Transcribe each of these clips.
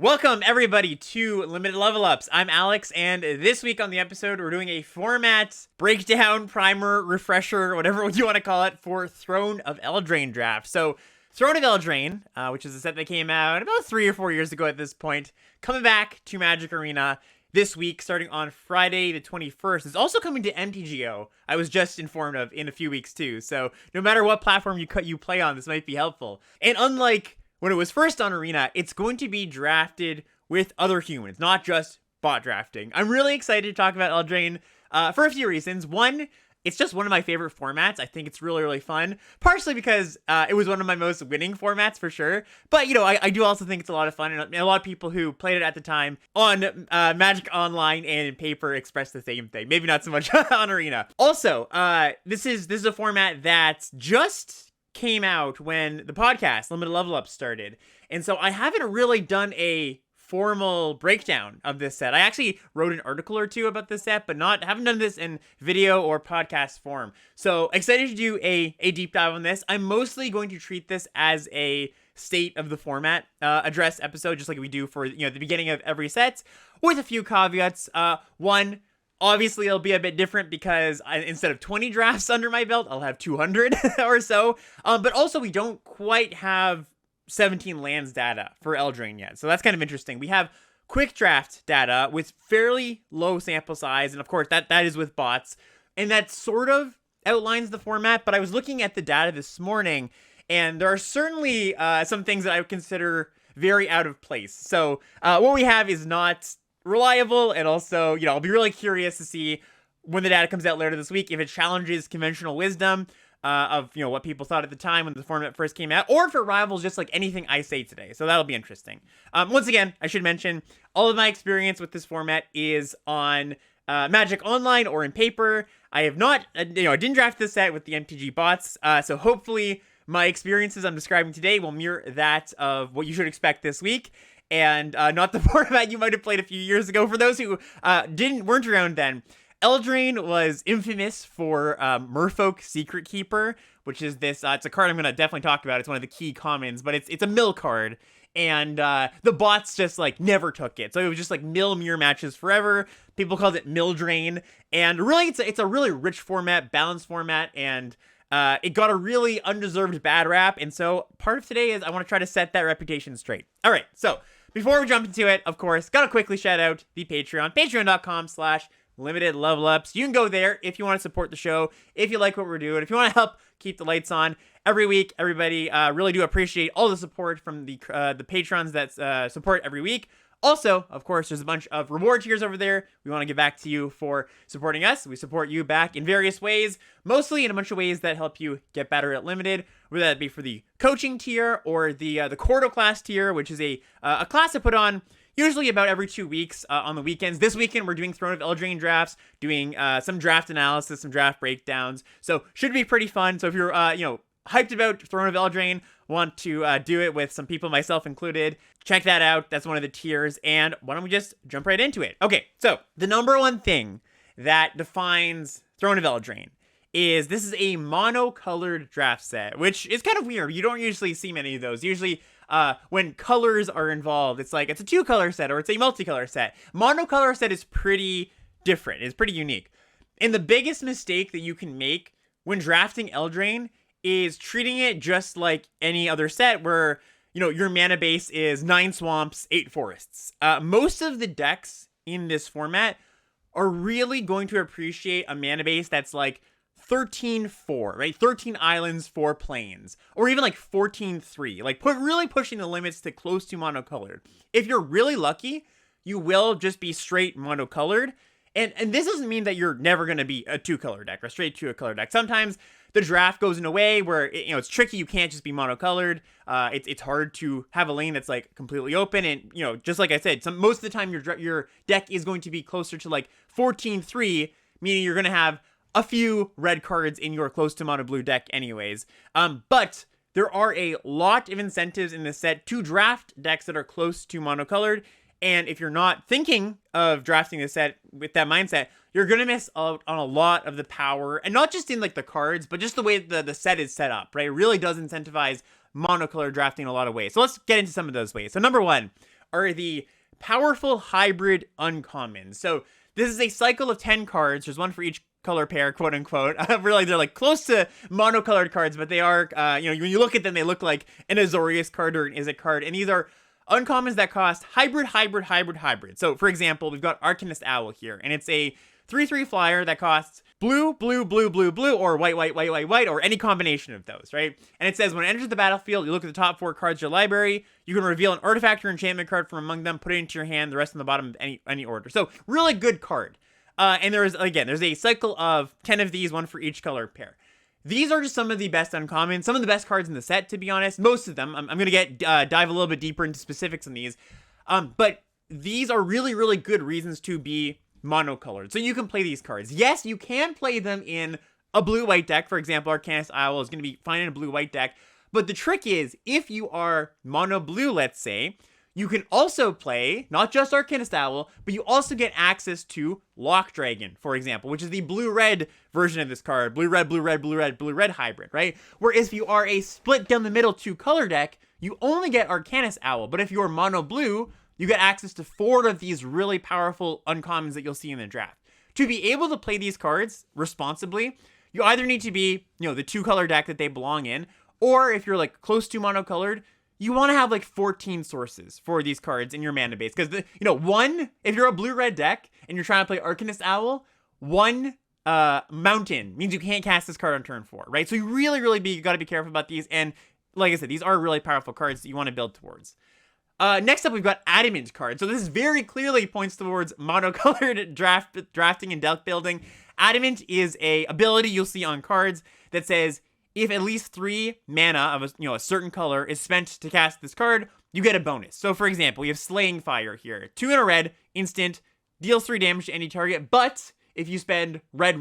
Welcome, everybody, to Limited Level Ups. I'm Alex, and this week on the episode, we're doing a format breakdown, primer, refresher, whatever you want to call it, for Throne of Eldraine draft. So, Throne of Eldraine, which is a set that came out about 3 or 4 years ago at this point, coming back to Magic Arena this week, starting on Friday the 21st. It's also coming to MTGO, I was just informed of, in a few weeks too. So, no matter what platform you play on, this might be helpful. And unlike when it was first on Arena, it's going to be drafted with other humans, not just bot drafting. I'm really excited to talk about Eldraine for a few reasons. One, it's just one of my favorite formats. I think it's really, really fun. Partially because it was one of my most winning formats for sure. But, you know, I do also think it's a lot of fun. And a lot of people who played it at the time on Magic Online and in paper expressed the same thing. Maybe not so much on Arena. Also, this is a format that's just came out when the podcast Limited Level Up started, and so I haven't really done a formal breakdown of this set. I actually wrote an article or two about this set, but haven't done this in video or podcast form. So excited to do a deep dive on this. I'm mostly going to treat this as a state of the format address episode, just like we do for the beginning of every set, with a few caveats. One, obviously, it'll be a bit different because instead of 20 drafts under my belt, I'll have 200 or so. But also, we don't quite have 17 lands data for Eldraine yet. So that's kind of interesting. We have quick draft data with fairly low sample size. And of course, that is with bots. And that sort of outlines the format. But I was looking at the data this morning, and there are certainly some things that I would consider very out of place. So what we have is not reliable, and also, I'll be really curious to see when the data comes out later this week if it challenges conventional wisdom of what people thought at the time when the format first came out, or if it rivals just like anything I say today. So that'll be interesting. Once again, I should mention all of my experience with this format is on Magic Online or in paper. I have not, I didn't draft this set with the MTG bots, so hopefully my experiences I'm describing today will mirror that of what you should expect this week, and not the format you might have played a few years ago. For those who weren't around then, Eldraine was infamous for Merfolk Secret Keeper, which is this, it's a card I'm going to definitely talk about. It's one of the key commons, but it's a mill card, and the bots just like never took it. So it was just like mill mirror matches forever. People called it Mildraine, and really it's a really rich format, balanced format, and it got a really undeserved bad rap. And so part of today is I want to try to set that reputation straight. All right, so before we jump into it, of course, gotta quickly shout out the Patreon, patreon.com/limited level ups. You can go there if you want to support the show, if you like what we're doing, if you want to help keep the lights on every week. Everybody really do appreciate all the support from the patrons that support every week. Also, of course, there's a bunch of reward tiers over there. We want to give back to you for supporting us. We support you back in various ways, mostly in a bunch of ways that help you get better at Limited, whether that be for the coaching tier or the Cordo class tier, which is a class I put on usually about every 2 weeks on the weekends. This weekend, we're doing Throne of Eldraine drafts, doing some draft analysis, some draft breakdowns. So should be pretty fun. So if you're, hyped about Throne of Eldraine, want to do it with some people, myself included, check that out. That's one of the tiers. And why don't we just jump right into it? Okay, so the number one thing that defines Throne of Eldraine is this is a monocolored draft set, which is kind of weird. You don't usually see many of those. Usually, when colors are involved, it's like it's a 2-color set or it's a multicolor set. Monocolor set is pretty different. It's pretty unique. And the biggest mistake that you can make when drafting Eldraine is treating it just like any other set where, your mana base is 9 swamps, 8 forests. Most of the decks in this format are really going to appreciate a mana base that's like 13-4, right? 13 islands, 4 plains, or even like 14-3, like really pushing the limits to close to monocolored. If you're really lucky, you will just be straight monocolored. And this doesn't mean that you're never going to be a 2-color deck or straight to a color deck. Sometimes the draft goes in a way where it's tricky. You can't just be monocolored. It's hard to have a lane that's like completely open, and just like I said, most of the time your deck is going to be closer to like 14-3, meaning you're going to have a few red cards in your close to mono blue deck anyways. But there are a lot of incentives in this set to draft decks that are close to monocolored. And if you're not thinking of drafting this set with that mindset, you're going to miss out on a lot of the power, and not just in like the cards, but just the way the set is set up, right? It really does incentivize monocolor drafting in a lot of ways. So let's get into some of those ways. So number one, are the powerful hybrid uncommons. So this is a cycle of 10 cards. There's one for each color pair, quote unquote. Really, they're like close to monocolored cards, but they are, when you look at them, they look like an Azorius card or an Izzet card. And these are uncommons that cost hybrid. So for example, we've got Arcanist Owl here, and it's a 3/3 flyer that costs blue, or white, or any combination of those, right? And it says when it enters the battlefield, you look at the top 4 cards of your library, you can reveal an artifact or enchantment card from among them, put it into your hand, the rest on the bottom of any order. So really good card. And there's a cycle of 10 of these, one for each color pair. These are just some of the best uncommons, some of the best cards in the set, to be honest. Most of them. I'm going to dive a little bit deeper into specifics on these. But these are really, really good reasons to be monocolored. So you can play these cards. Yes, you can play them in a blue-white deck. For example, Arcanist Owl is going to be fine in a blue-white deck. But the trick is, if you are mono-blue, let's say, you can also play, not just Arcanist Owl, but you also get access to Lock Dragon, for example, which is the blue-red version of this card. Blue-red hybrid, right? Whereas if you are a split down the middle 2-color deck, you only get Arcanist Owl. But if you're mono-blue, you get access to 4 of these really powerful uncommons that you'll see in the draft. To be able to play these cards responsibly, you either need to be, the 2-color deck that they belong in, or if you're like close to monocolored, you want to have like 14 sources for these cards in your mana base. Because, if you're a blue-red deck and you're trying to play Arcanist Owl, 1 mountain means you can't cast this card on turn 4, right? So you really, got to be careful about these. And like I said, these are really powerful cards that you want to build towards. Next up, we've got Adamant cards. So this very clearly points towards monocolored drafting and deck building. Adamant is a ability you'll see on cards that says, if at least 3 mana of a certain color is spent to cast this card, you get a bonus. So for example, we have Slaying Fire here. 2 in a red, instant, deals 3 damage to any target, but if you spend red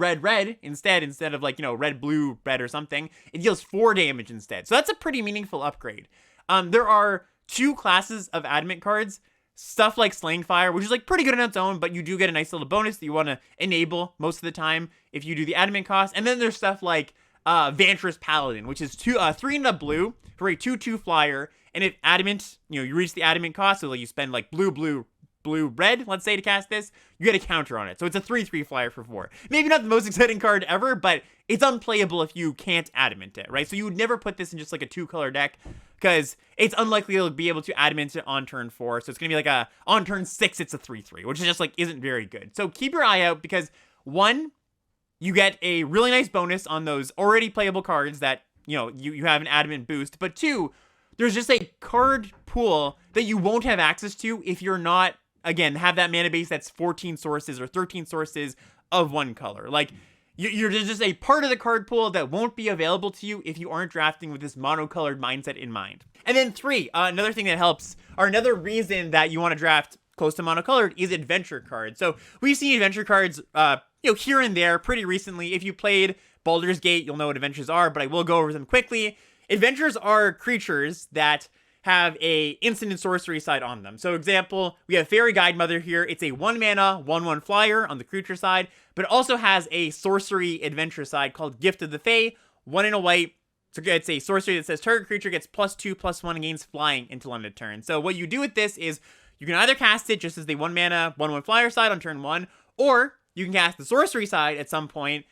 instead of red, blue, red or something, it deals 4 damage instead. So that's a pretty meaningful upgrade. There are 2 classes of Adamant cards. Stuff like Slaying Fire, which is like pretty good on its own, but you do get a nice little bonus that you want to enable most of the time if you do the Adamant cost. And then there's stuff like Vantress Paladin, which is 3 in a blue for a 2/2 flyer. And if Adamant, you reach the Adamant cost, so like you spend like blue, red, let's say, to cast this, you get a counter on it. So it's a 3/3 flyer for 4. Maybe not the most exciting card ever, but it's unplayable if you can't Adamant it, right? So you would never put this in just like a 2-color deck, because it's unlikely you'll be able to Adamant it on turn 4. So it's going to be like on turn 6, it's a 3/3, which is just like isn't very good. So keep your eye out, because 1, you get a really nice bonus on those already playable cards that, you have an Adamant boost. But 2, there's just a card pool that you won't have access to if you're not, again, have that mana base that's 14 sources or 13 sources of 1 color. Like, you're just a part of the card pool that won't be available to you if you aren't drafting with this monocolored mindset in mind. And then 3, another thing that helps, or another reason that you want to draft close to monocolored, is adventure cards. So we've seen adventure cards, here and there pretty recently. If you played Baldur's Gate, you'll know what adventures are, but I will go over them quickly. Adventures are creatures that have a instant and sorcery side on them. So example, we have Fairy Guidemother here. It's a 1 mana, 1/1 flyer on the creature side, but it also has a sorcery adventure side called Gift of the Fae, 1 in a white. So it's a sorcery that says target creature gets +2/+1 against flying until end of turn. So what you do with this is you can either cast it just as the 1 mana, 1/1 flyer side on turn 1, or you can cast the sorcery side at some point,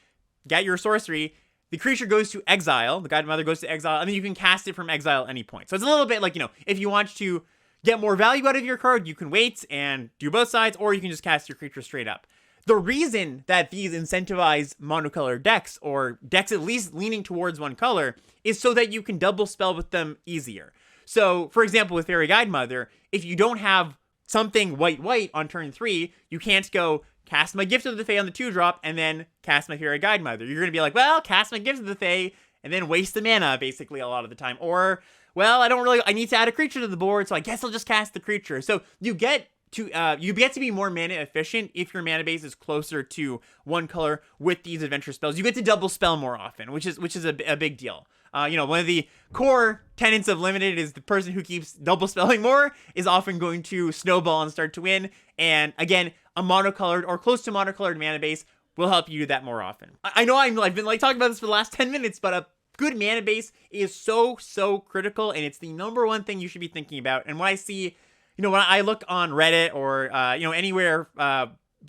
get your sorcery, the creature goes to exile, the Guidemother goes to exile, and then you can cast it from exile at any point. So it's a little bit like, if you want to get more value out of your card, you can wait and do both sides, or you can just cast your creature straight up. The reason that these incentivize monocolor decks, or decks at least leaning towards 1 color, is so that you can double spell with them easier. So, for example, with Fairy Guidemother, if you don't have something white on turn 3, you can't go cast my Gift of the Fae on the 2-drop and then cast my Fairy Guidemother. You're going to be like, well, cast my Gift of the Fae and then waste the mana, basically, a lot of the time. Or, well, I need to add a creature to the board, so I guess I'll just cast the creature. So you get to be more mana efficient if your mana base is closer to 1 color with these adventure spells. You get to double spell more often, which is a big deal. One of the core tenets of Limited is the person who keeps double spelling more is often going to snowball and start to win. And again, a monocolored or close to monocolored mana base will help you do that more often. I know I've been talking about this for the last 10 minutes, but a good mana base is so critical, and it's the number 1 thing you should be thinking about. And when I see when I look on Reddit or, anywhere,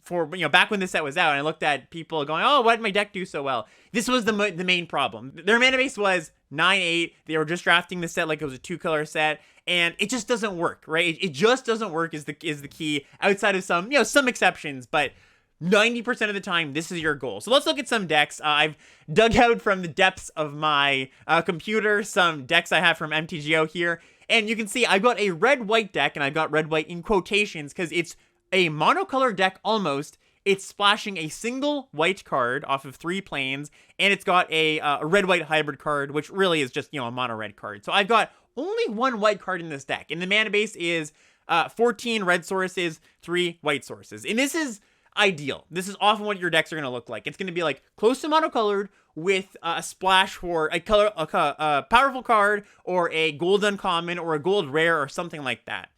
for, back when this set was out, and I looked at people going, oh, why did my deck do so well? This was the main problem. Their mana base was 9-8. They were just drafting the set like it was a 2-color set, and it just doesn't work, right? It just doesn't work is the key, outside of some exceptions, but 90% of the time, this is your goal. So let's look at some decks. I've dug out from the depths of my computer some decks I have from MTGO here, and you can see I've got a red-white deck, and I've got red-white in quotations because it's a monocolor deck almost. It's splashing a single white card off of 3 planes, and it's got a red-white hybrid card, which really is just, a mono-red card. So I've got only 1 white card in this deck, and the mana base is 14 red sources, 3 white sources. And this is ideal. This is often what your decks are going to look like. It's going to be like close to monocolored with a splash for a powerful card, or a gold uncommon, or a gold rare, or something like that.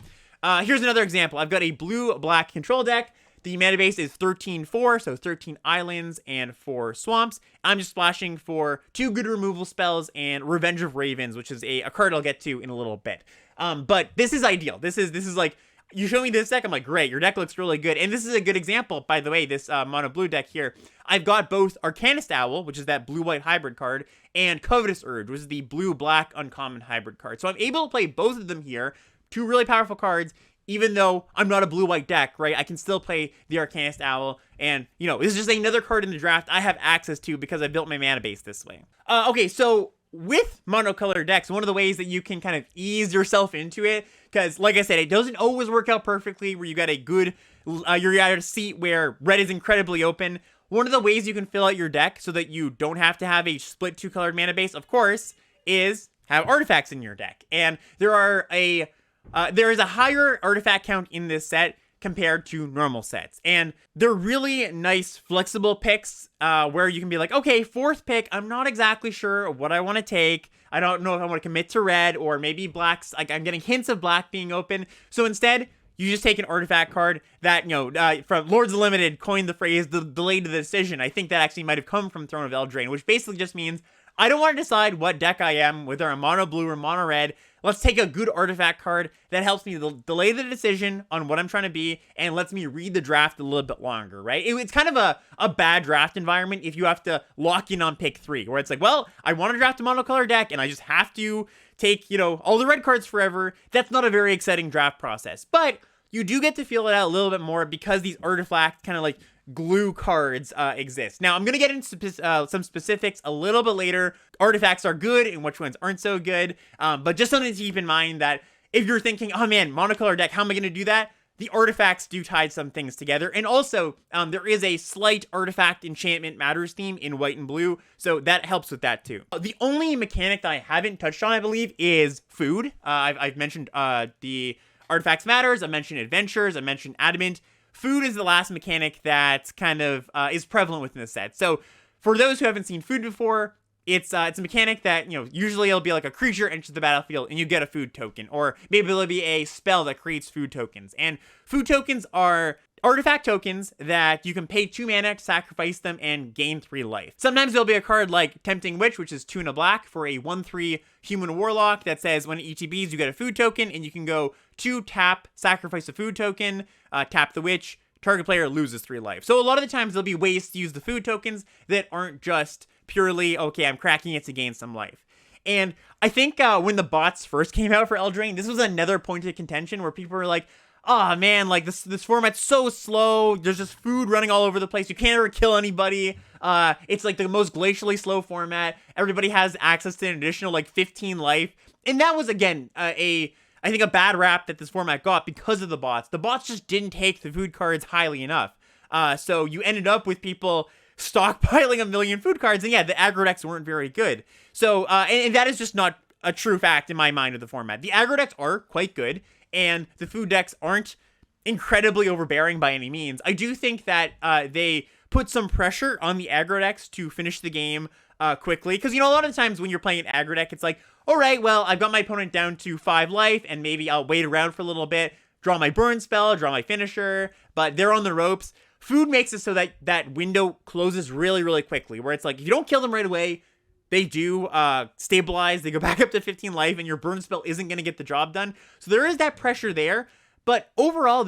Here's another example. I've got a blue-black control deck. The mana base is 13-4, so 13 islands and 4 swamps. I'm just splashing for 2 good removal spells and Revenge of Ravens, which is a card I'll get to in a little bit. But this is ideal. This is like, you show me this deck, I'm like, great, your deck looks really good. And this is a good example, by the way, this mono blue deck here. I've got both Arcanist Owl, which is that blue-white hybrid card, and Covetous Urge, which is the blue-black uncommon hybrid card. So I'm able to play both of them here. 2 really powerful cards, even though I'm not a blue-white deck, right? I can still play the Arcanist Owl, and, this is just another card in the draft I have access to because I built my mana base this way. Okay, so with monocolor decks, one of the ways that you can kind of ease yourself into it, because, like I said, it doesn't always work out perfectly where you got a good, you're at a seat where red is incredibly open. One of the ways you can fill out your deck so that you don't have to have a split 2-colored mana base, of course, is have artifacts in your deck. And there is a higher artifact count in this set compared to normal sets. And they're really nice, flexible picks where you can be like, okay, 4th pick, I'm not exactly sure what I want to take. I don't know if I want to commit to red, or maybe black's, like, I'm getting hints of black being open. So instead, you just take an artifact card that, from Lords of Limited coined the phrase, the delay to the decision. I think that actually might have come from Throne of Eldraine, which basically just means I don't want to decide what deck I am, whether I'm mono blue or mono red. Let's take a good artifact card that helps me delay the decision on what I'm trying to be and lets me read the draft a little bit longer, right? It's kind of a bad draft environment if you have to lock in on pick 3, where it's like, well, I want to draft a monocolor deck and I just have to take, all the red cards forever. That's not a very exciting draft process, but you do get to feel it out a little bit more because these artifact kind of like glue cards exist. Now, I'm going to get into some specifics a little bit later. Artifacts are good and which ones aren't so good. But just something to keep in mind that if you're thinking, oh man, monocolor deck, how am I going to do that? The artifacts do tie some things together. And also, there is a slight artifact enchantment matters theme in white and blue. So that helps with that too. The only mechanic that I haven't touched on, I believe, is food. I've mentioned the artifacts matters. I mentioned adventures. I mentioned adamant. Food is the last mechanic that kind of is prevalent within the set. So for those who haven't seen food before, it's a mechanic that, usually it'll be like a creature enters the battlefield and you get a food token, or maybe it'll be a spell that creates food tokens. And food tokens are artifact tokens that you can pay 2 mana to sacrifice them and gain 3 life. Sometimes there'll be a card like Tempting Witch, which is 2 and a black for a 1/3 human warlock that says when it ETBs, you get a food token, and you can go 2 tap, sacrifice a food token, tap the witch, target player loses 3 life. So a lot of the times there'll be ways to use the food tokens that aren't just purely, okay, I'm cracking it to gain some life. And I think when the bots first came out for Eldraine, this was another point of contention where people were like, oh man, like this format's so slow. There's just food running all over the place. You can't ever kill anybody. It's like the most glacially slow format. Everybody has access to an additional like 15 life. And that was, again, I think a bad rap that this format got because of the bots. The bots just didn't take the food cards highly enough. So you ended up with people stockpiling a million food cards. And yeah, the aggro decks weren't very good. So, and that is just not a true fact in my mind of the format. The aggro decks are quite good, and the food decks aren't incredibly overbearing by any means. I do think that they put some pressure on the aggro decks to finish the game quickly. Because, a lot of times when you're playing an aggro deck, it's like, all right, well, I've got my opponent down to 5 life, and maybe I'll wait around for a little bit, draw my burn spell, draw my finisher, but they're on the ropes. Food makes it so that that window closes really, really quickly, where it's like, if you don't kill them right away, they do stabilize, they go back up to 15 life, and your burn spell isn't going to get the job done. So there is that pressure there, But overall,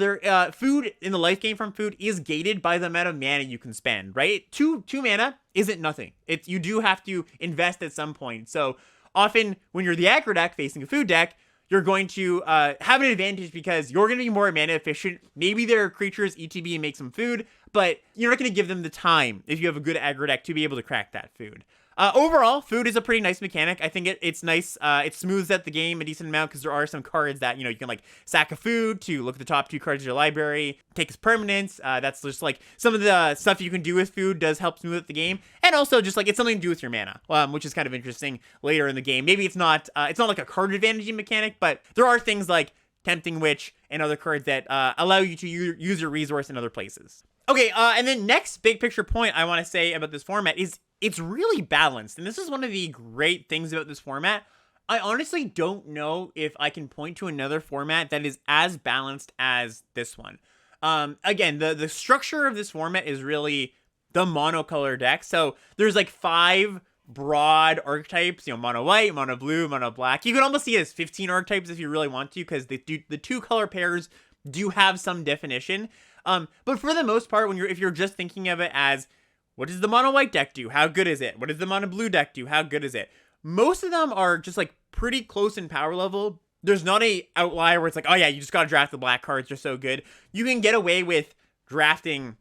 food in the life gain from food is gated by the amount of mana you can spend, right? Two mana isn't nothing. You do have to invest at some point. So often when you're the aggro deck facing a food deck, you're going to have an advantage because you're going to be more mana efficient. Maybe there are creatures ETB and make some food, but you're not going to give them the time if you have a good aggro deck to be able to crack that food. Overall, food is a pretty nice mechanic. I think it's nice. It smooths out the game a decent amount because there are some cards that, you can like sack a food to look at the top 2 cards of your library, take its permanence. That's just like some of the stuff you can do with food does help smooth out the game. And also just like it's something to do with your mana, which is kind of interesting later in the game. Maybe it's not like a card advantaging mechanic, but there are things like Tempting Witch and other cards that allow you to use your resource in other places. Okay, and then next big picture point I want to say about this format is it's really balanced. And this is one of the great things about this format. I honestly don't know if I can point to another format that is as balanced as this one. Again, the structure of this format is really the monocolor deck. So there's like 5 broad archetypes, mono white, mono blue, mono black. You can almost see it as 15 archetypes if you really want to, because the 2 color pairs do have some definition. But for the most part, if you're just thinking of it as, what does the mono white deck do? How good is it? What does the mono blue deck do? How good is it? Most of them are just like pretty close in power level. There's not a outlier where it's like, oh yeah, you just gotta draft the black cards, they're so good. You can get away with drafting,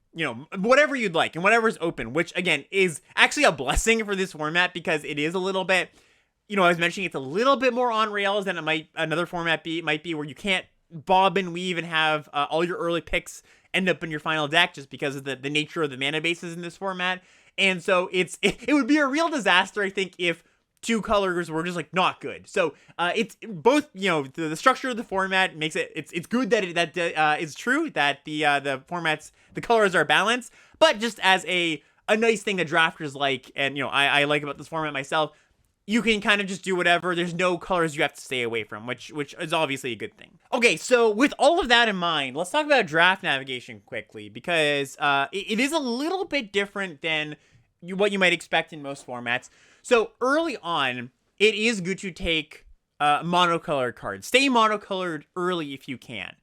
whatever you'd like and whatever's open, which again is actually a blessing for this format because it is a little bit, I was mentioning it's a little bit more on rails than another format might be where you can't bob and weave and have all your early picks end up in your final deck just because of the nature of the mana bases in this format. And so it would be a real disaster, I think, if 2 colors were just like not good. So it's both, the structure of the format makes it's good that it's true that the colors are balanced, but just as a nice thing that drafters like, and I like about this format myself, you can kind of just do whatever. There's no colors you have to stay away from, which is obviously a good thing. Okay, so with all of that in mind, let's talk about draft navigation quickly, because it is a little bit different than what you might expect in most formats. So early on, it is good to take monocolored cards. Stay monocolored early if you can.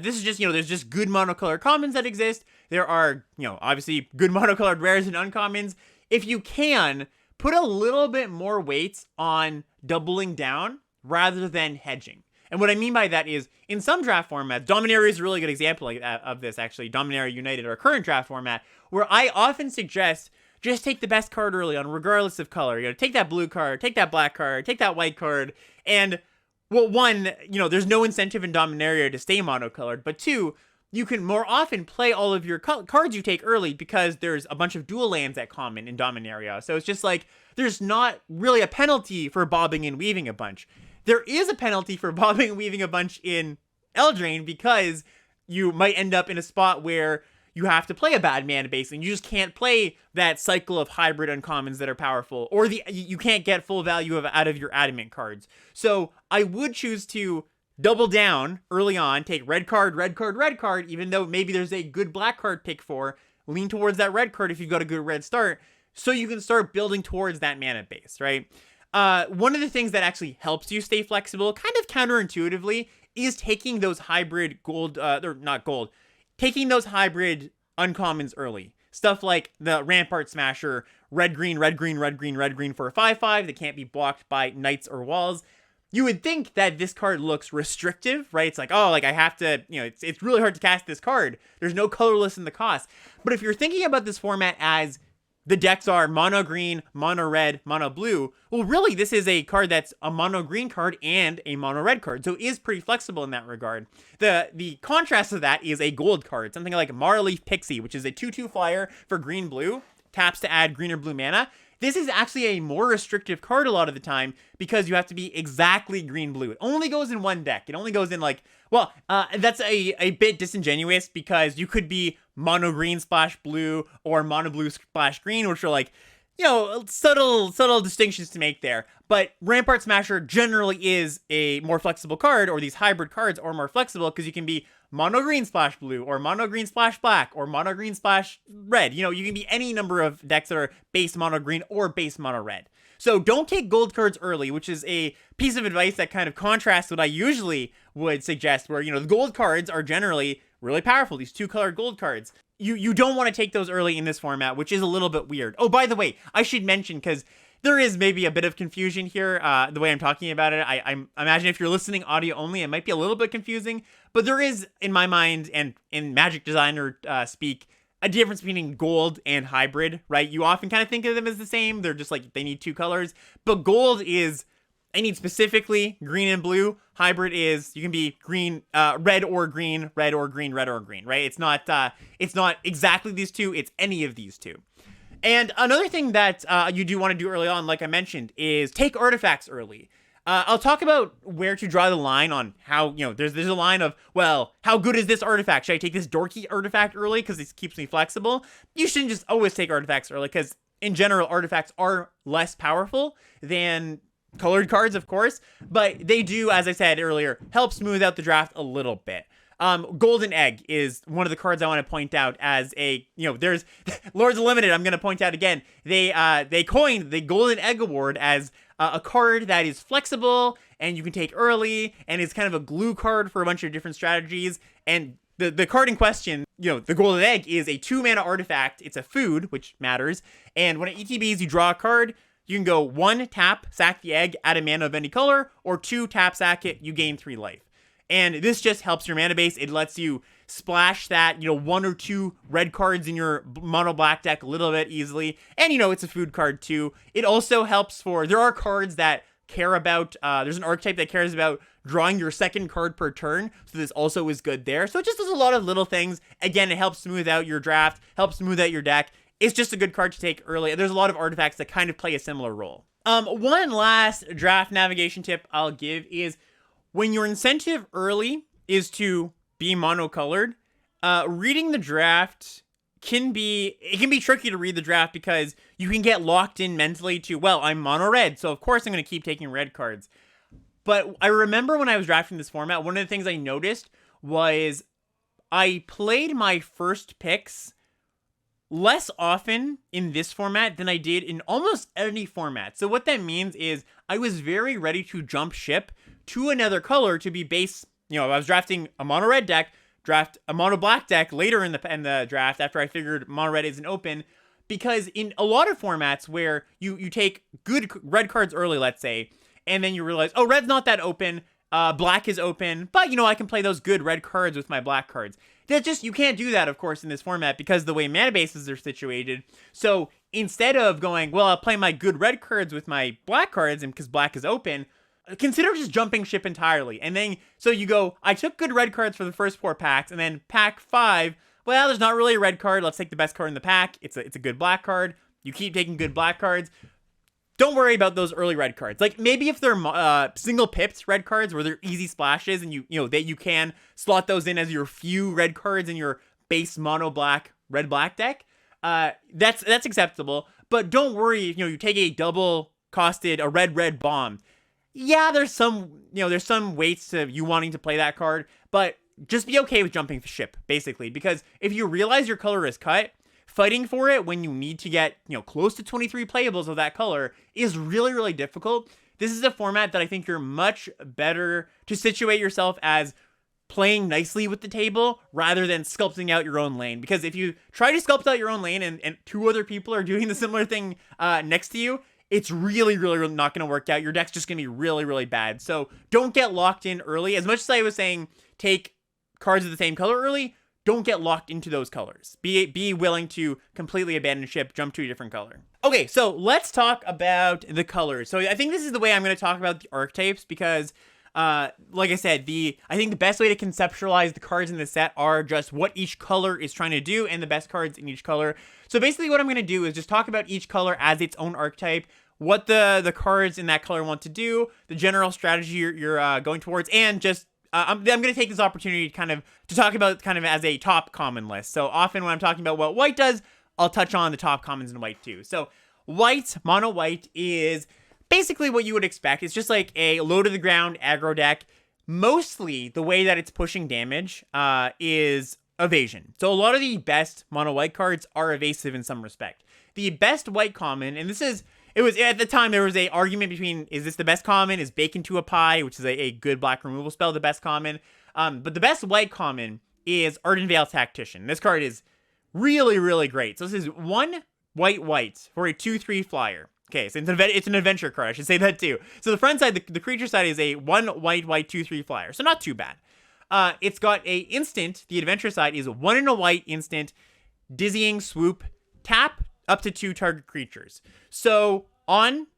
This is just, there's just good monocolored commons that exist. There are, obviously good monocolored rares and uncommons. If you can, put a little bit more weight on doubling down rather than hedging. And what I mean by that is, in some draft formats, Dominaria is a really good example of this, actually. Dominaria United, our current draft format, where I often suggest just take the best card early on, regardless of color. Take that blue card, take that black card, take that white card. And, well, 1, there's no incentive in Dominaria to stay monocolored. But 2, you can more often play all of your cards you take early because there's a bunch of dual lands at common in Dominaria. So it's just like, there's not really a penalty for bobbing and weaving a bunch. There is a penalty for bobbing and weaving a bunch in Eldraine because you might end up in a spot where you have to play a bad mana base and you just can't play that cycle of hybrid uncommons that are powerful, or you can't get full value out of your Adamant cards. So I would choose to double down early on, take red card, red card, red card, even though maybe there's a good black card pick for, lean towards that red card if you've got a good red start, so you can start building towards that mana base, right? One of the things that actually helps you stay flexible, kind of counterintuitively, is taking those hybrid taking those hybrid uncommons early. Stuff like the Rampart Smasher, red, green, red, green, red, green, red, green for a 5/5 that can't be blocked by knights or walls. You would think that this card looks restrictive, right? It's like, oh, like I have to, it's really hard to cast this card. There's no colorless in the cost. But if you're thinking about this format as the decks are mono green, mono red, mono blue, well, really, this is a card that's a mono green card and a mono red card. So it is pretty flexible in that regard. The contrast of that is a gold card, something like Marleaf Pixie, which is a 2/2 flyer for green blue, taps to add green or blue mana. This is actually a more restrictive card a lot of the time because you have to be exactly green-blue. It only goes in one deck. It only goes in that's a bit disingenuous because you could be mono green splash blue or mono blue splash green, which are like, subtle distinctions to make there. But Rampart Smasher generally is a more flexible card, or these hybrid cards are more flexible because you can be mono green splash blue, or mono green splash black, or mono green splash red. You can be any number of decks that are base mono green or base mono red. So don't take gold cards early, which is a piece of advice that kind of contrasts what I usually would suggest, where, the gold cards are generally really powerful, these 2-colored gold cards. You don't want to take those early in this format, which is a little bit weird. Oh, by the way, I should mention, because there is maybe a bit of confusion here, the way I'm talking about it. I imagine if you're listening audio only, it might be a little bit confusing, but there is, in my mind, and in Magic Designer speak, a difference between gold and hybrid, right? You often kind of think of them as the same. They're just like, they need 2 colors, but gold is, I need specifically green and blue. Hybrid is, you can be green, red or green, red or green, red or green, right? It's not exactly these two, it's any of these two. And another thing that you do want to do early on, like I mentioned, is take artifacts early. I'll talk about where to draw the line on how, there's a line of, well, how good is this artifact? Should I take this dorky artifact early because it keeps me flexible? You shouldn't just always take artifacts early, because in general, artifacts are less powerful than colored cards, of course, but they do, as I said earlier, help smooth out the draft a little bit. Golden Egg is one of the cards I want to point out as a, there's Lords of Limited. I'm going to point out again. They coined the Golden Egg Award as a card that is flexible and you can take early, and is kind of a glue card for a bunch of different strategies. And the card in question, the Golden Egg, is a 2-mana artifact. It's a food, which matters. And when it ETBs, you draw a card. You can go 1, tap, sack the egg, add a mana of any color, or 2, tap, sack it, you gain 3 life. And this just helps your mana base. It lets you splash that, 1 or 2 red cards in your mono black deck a little bit easily. And, it's a food card too. It also helps there are cards that care about, there's an archetype that cares about drawing your second card per turn. So this also is good there. So it just does a lot of little things. Again, it helps smooth out your draft, helps smooth out your deck. It's just a good card to take early. There's a lot of artifacts that kind of play a similar role. One last draft navigation tip I'll give is, when your incentive early is to be monocolored, reading the draft can be tricky to read the draft, because you can get locked in mentally to, well, I'm mono red, so of course I'm going to keep taking red cards. But I remember when I was drafting this format, one of the things I noticed was I played my first picks less often in this format than I did in almost any format. So what that means is I was very ready to jump ship to another color to be base. I was drafting a mono red deck, draft a mono black deck later in the draft after I figured mono red isn't open, because in a lot of formats where you take good red cards early, let's say, and then you realize, oh, red's not that open, black is open, but I can play those good red cards with my black cards. You can't do that, of course, in this format, because the way mana bases are situated. So instead of going, well, I'll play my good red cards with my black cards, and because black is open, consider just jumping ship entirely. And then, so you go, I took good red cards for the first 4 packs, and then pack 5, well, there's not really a red card. Let's take the best card in the pack. It's a good black card. You keep taking good black cards. Don't worry about those early red cards. Like, maybe if they're single pipped red cards where they're easy splashes, and you can slot those in as your few red cards in your base mono black red black deck, that's acceptable. But don't worry if you take a double costed, a red bomb. Yeah, there's some weights to you wanting to play that card, but just be okay with jumping ship, basically, because if you realize your color is cut, fighting for it when you need to get, close to 23 playables of that color is really, really difficult. This is a format that I think you're much better to situate yourself as playing nicely with the table rather than sculpting out your own lane. Because if you try to sculpt out your own lane and 2 other people are doing the similar thing next to you, it's really, really not going to work out. Your deck's just going to be really, really bad. So don't get locked in early. As much as I was saying, take cards of the same color early, don't get locked into those colors. Be willing to completely abandon ship, jump to a different color. Okay, so let's talk about the colors. So I think this is the way I'm going to talk about the archetypes, because like I said, I think the best way to conceptualize the cards in the set are just what each color is trying to do and the best cards in each color. So basically what I'm going to do is just talk about each color as its own archetype, what the cards in that color want to do, the general strategy you're going towards, and just I'm going to take this opportunity to talk about kind of as a top common list. So often when I'm talking about what white does, I'll touch on the top commons in white too. So white, mono white, is basically what you would expect. It's just like a low to the ground aggro deck. Mostly the way that it's pushing damage is evasion. So a lot of the best mono white cards are evasive in some respect. The best white common, and this is, it was at the time there was a argument between, is this the best common? Is Bake into a Pie, which is a good black removal spell, the best common? But the best white common is Arden Vale Tactician. This card is really, really great. So this is 1 white for a 2/3 flyer. Okay, so it's an adventure card. I should say that too. So the front side, the creature side is a 1 white 2/3 flyer. So not too bad. It's got a instant. The adventure side is 1 and a white instant, Dizzying Swoop, tap up to 2 target creatures. So on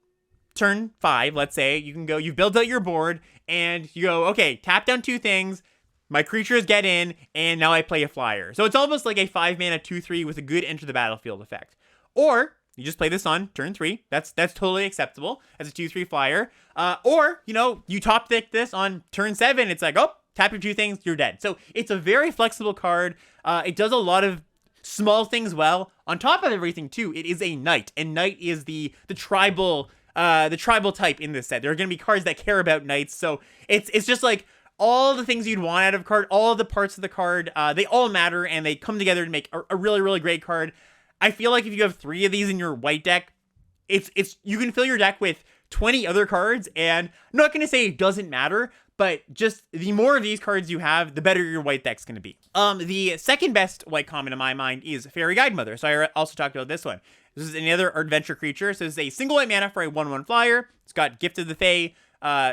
turn 5, let's say, you can go, you've built out your board, and you go, okay, tap down 2 things, my creatures get in, and now I play a flyer. So it's almost like a 5 mana 2/3 with a good enter the battlefield effect. Or you just play this on turn 3. That's totally acceptable as a 2/3 flyer. Or, you top deck this on turn 7. It's like, oh, tap your 2 things, you're dead. So it's a very flexible card. It does a lot of small things well. On top of everything, too, it is a knight, and knight is the tribal type in this set. There are going to be cards that care about knights, so it's just like all the things you'd want out of a card, all the parts of the card, they all matter, and they come together to make a really, really great card. I feel like if you have 3 of these in your white deck, you can fill your deck with 20 other cards, and I'm not going to say it doesn't matter, but just the more of these cards you have, the better your white deck's going to be. The second best white common in my mind is Fairy Guidemother. So I also talked about this one. This is another adventure creature. So this is a single white mana for a 1/1 flyer. It's got Gift of the Fae,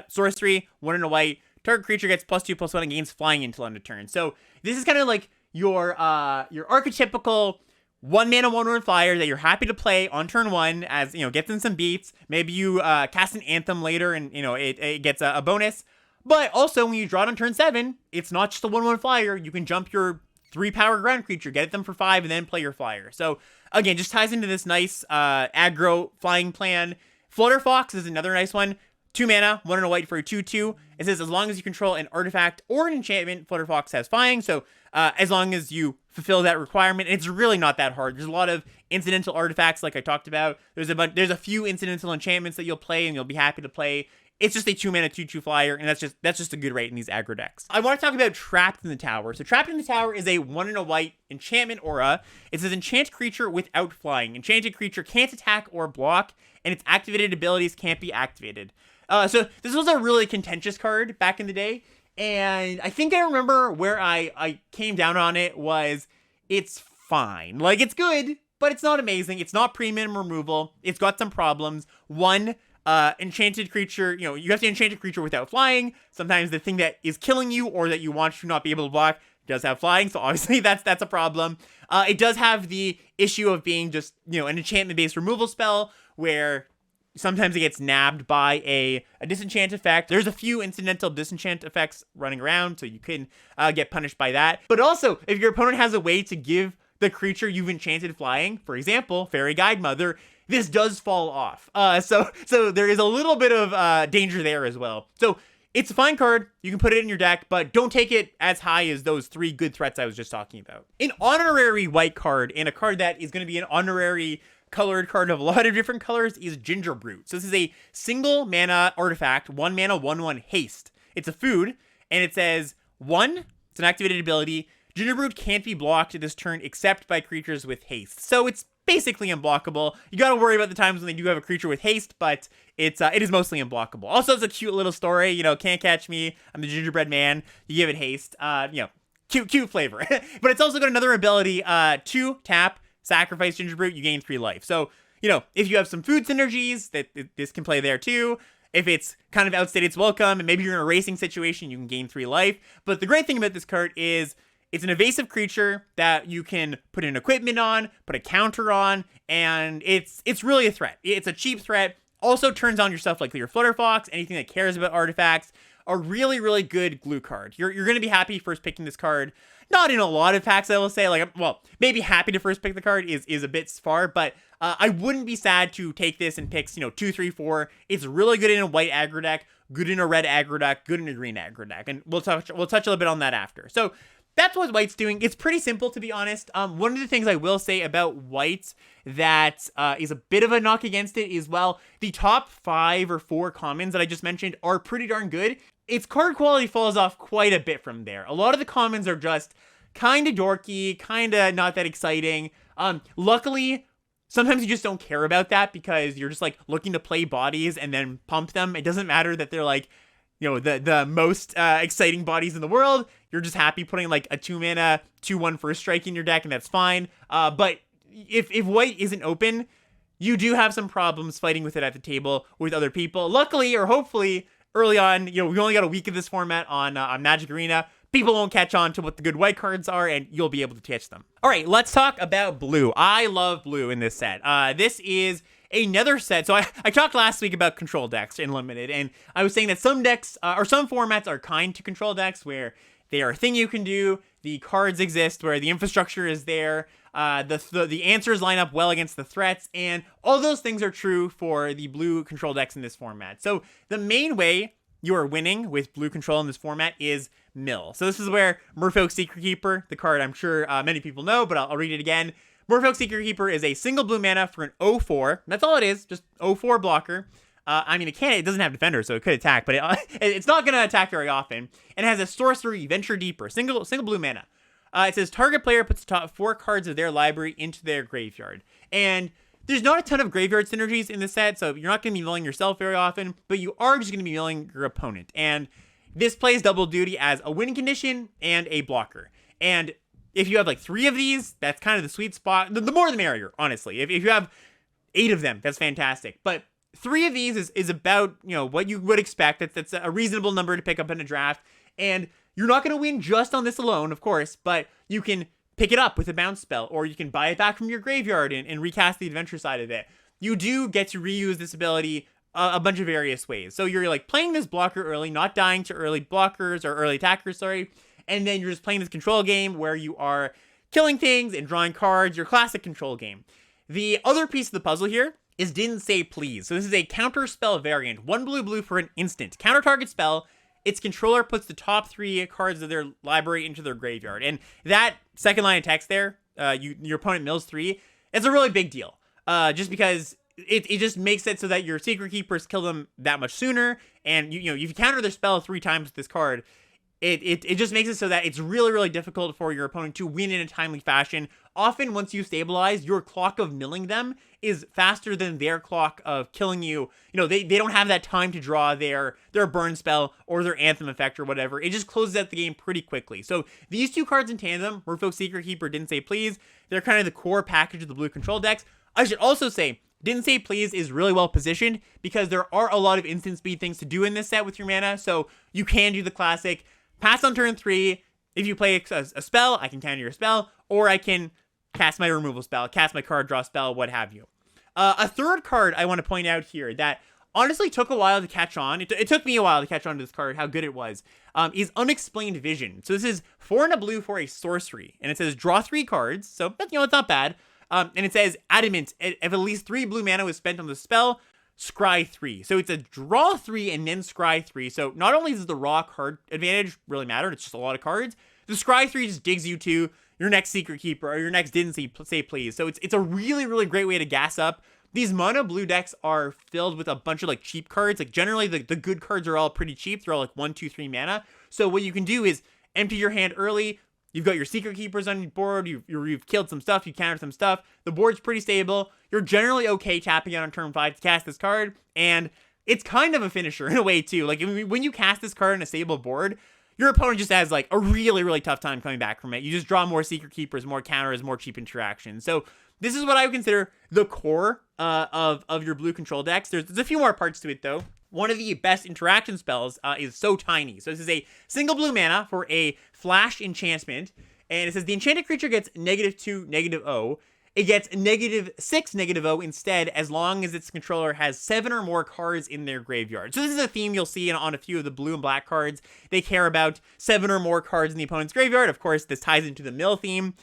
sorcery, 1 and a white. Target creature gets +2/+1 and gains flying until end of turn. So this is kind of like your archetypical 1 mana 1/1 flyer that you're happy to play on turn 1 as, gets in some beats. Maybe you cast an Anthem later and, it gets a bonus. But also, when you draw it on turn 7, it's not just a 1/1 flyer. You can jump your 3 power ground creature, get them for 5, and then play your flyer. So, again, just ties into this nice aggro flying plan. Flutterfox is another nice one. 2 mana, 1 and a white for a 2/2. It says as long as you control an artifact or an enchantment, Flutterfox has flying. So, as long as you fulfill that requirement, it's really not that hard. There's a lot of incidental artifacts, like I talked about. There's a few incidental enchantments that you'll play, and you'll be happy to play. It's just a 2 mana 2/2 flyer, and that's just a good rate in these aggro decks. I want to talk about Trapped in the Tower. So Trapped in the Tower is a 1 and a white enchantment aura. It says enchant creature without flying. Enchanted creature can't attack or block, and its activated abilities can't be activated. So this was a really contentious card back in the day, and I think I remember where I came down on it was it's fine. Like, it's good, but it's not amazing. It's not premium removal. It's got some problems. One, enchanted creature, you have to enchant a creature without flying. Sometimes the thing that is killing you or that you want to not be able to block does have flying, so obviously that's a problem. It does have the issue of being just, an enchantment-based removal spell where sometimes it gets nabbed by a disenchant effect. There's a few incidental disenchant effects running around, so you can get punished by that. But also, if your opponent has a way to give the creature you've enchanted flying, for example, Fairy Guidemother, this does fall off. So there is a little bit of danger there as well. So it's a fine card. You can put it in your deck, but don't take it as high as those 3 good threats I was just talking about. An honorary white card, and a card that is going to be an honorary colored card of a lot of different colors, is Gingerbrute. So this is a single mana artifact, 1 mana 1/1 haste. It's a food, and it says 1, it's an activated ability. Gingerbrute can't be blocked this turn except by creatures with haste. So it's basically unblockable. You gotta worry about the times when they do have a creature with haste, but it is mostly unblockable. Also, it's a cute little story. Can't catch me. I'm the gingerbread man. You give it haste. Cute flavor. But it's also got another ability. 2 tap, sacrifice Gingerbrute. You gain 3 life. So if you have some food synergies, this can play there too. If it's kind of outstayed its welcome, and maybe you're in a racing situation, you can gain 3 life. But the great thing about this card is it's an evasive creature that you can put an equipment on, put a counter on, and it's really a threat. It's a cheap threat. Also turns on your stuff like your Flutterfox, anything that cares about artifacts. A really, really good glue card. You're going to be happy first picking this card. Not in a lot of packs, I will say. Maybe happy to first pick the card is a bit far, but I wouldn't be sad to take this and picks, 2, 3, 4. It's really good in a white aggro deck, good in a red aggro deck, good in a green aggro deck, and we'll touch a little bit on that after. So that's what white's doing. It's pretty simple, to be honest. One of the things I will say about white that is a bit of a knock against it is, the top 5 or 4 commons that I just mentioned are pretty darn good. Its card quality falls off quite a bit from there. A lot of the commons are just kind of dorky, kind of not that exciting. Luckily, sometimes you just don't care about that because you're just like looking to play bodies and then pump them. It doesn't matter that they're like, the most exciting bodies in the world. You're just happy putting like a 2-mana 2/1 first strike in your deck, and that's fine. But if white isn't open, you do have some problems fighting with it at the table with other people. Luckily, or hopefully, early on, we only got a week of this format on Magic Arena. People won't catch on to what the good white cards are, and you'll be able to catch them. All right, let's talk about blue. I love blue in this set. This is another set. So I talked last week about control decks in Limited, and I was saying that some decks, or some formats are kind to control decks, where they are a thing you can do, the cards exist, where the infrastructure is there, the answers line up well against the threats, and all those things are true for the blue control decks in this format. So the main way you are winning with blue control in this format is mill. So this is where Merfolk Secret Keeper, the card I'm sure many people know, but I'll read it again. Merfolk Secret Keeper is a single blue mana for an 0/4. That's all it is, just 0/4 blocker. It doesn't have defender, so it could attack, but it's not going to attack very often. And it has a sorcery, Venture Deeper, single blue mana. It says target player puts the top 4 cards of their library into their graveyard. And there's not a ton of graveyard synergies in this set, so you're not going to be milling yourself very often, but you are just going to be milling your opponent. And this plays double duty as a win condition and a blocker. And if you have like 3 of these, that's kind of the sweet spot. The more the merrier, honestly. If you have 8 of them, that's fantastic. But 3 of these is about, what you would expect. That's a reasonable number to pick up in a draft. And you're not going to win just on this alone, of course, but you can pick it up with a bounce spell, or you can buy it back from your graveyard and recast the adventure side of it. You do get to reuse this ability a bunch of various ways. So you're like playing this blocker early, not dying to early blockers or early attackers, and then you're just playing this control game where you are killing things and drawing cards, your classic control game. The other piece of the puzzle here is Didn't Say Please. So this is a counter spell variant, 1 blue for an instant. Counter target spell. Its controller puts the top 3 cards of their library into their graveyard. And that second line of text there, your opponent mills 3, it's a really big deal. Just because it just makes it so that your Secret Keepers kill them that much sooner. And, if you counter their spell 3 times with this card, it just makes it so that it's really, really difficult for your opponent to win in a timely fashion. Often, once you stabilize, your clock of milling them is faster than their clock of killing you. They don't have that time to draw their burn spell or their anthem effect or whatever. It just closes out the game pretty quickly. So these 2 cards in tandem, Merfolk Secret Keeper, Didn't Say Please, they're kind of the core package of the blue control decks. I should also say, Didn't Say Please is really well positioned because there are a lot of instant speed things to do in this set with your mana. So you can do the classic pass on turn 3. If you play a spell, I can counter your spell, or I can cast my removal spell, cast my card draw spell, what have you. A third card I want to point out here that honestly took a while to catch on. It took me a while to catch on to this card, how good it was, is Unexplained Vision. So this is 4 and a blue for a sorcery, and it says draw 3 cards, so it's not bad. And it says Adamant, if at least 3 blue mana was spent on the spell, scry 3. So it's a draw 3 and then scry 3. So not only does the raw card advantage really matter, it's just a lot of cards, the scry 3 just digs you to your next Secret Keeper or your next Didn't Say Please. So it's a really, really great way to gas up. These mono blue decks are filled with a bunch of like cheap cards. Like generally the good cards are all pretty cheap. They're all like 1, 2, 3 mana. So what you can do is empty your hand early. You've got your Secret Keepers on your board. You've killed some stuff. You countered some stuff. The board's pretty stable. You're generally okay tapping out on turn 5 to cast this card. And it's kind of a finisher in a way too. Like when you cast this card on a stable board, your opponent just has like a really, really tough time coming back from it. You just draw more Secret Keepers, more counters, more cheap interactions. So this is what I would consider the core of your blue control decks. There's a few more parts to it though. One of the best interaction spells is So Tiny. So this is a single blue mana for a flash enchantment. And it says the enchanted creature gets -2, -0. It gets -6, -0 instead, as long as its controller has 7 or more cards in their graveyard. So this is a theme you'll see on a few of the blue and black cards. They care about 7 or more cards in the opponent's graveyard. Of course, this ties into the mill theme.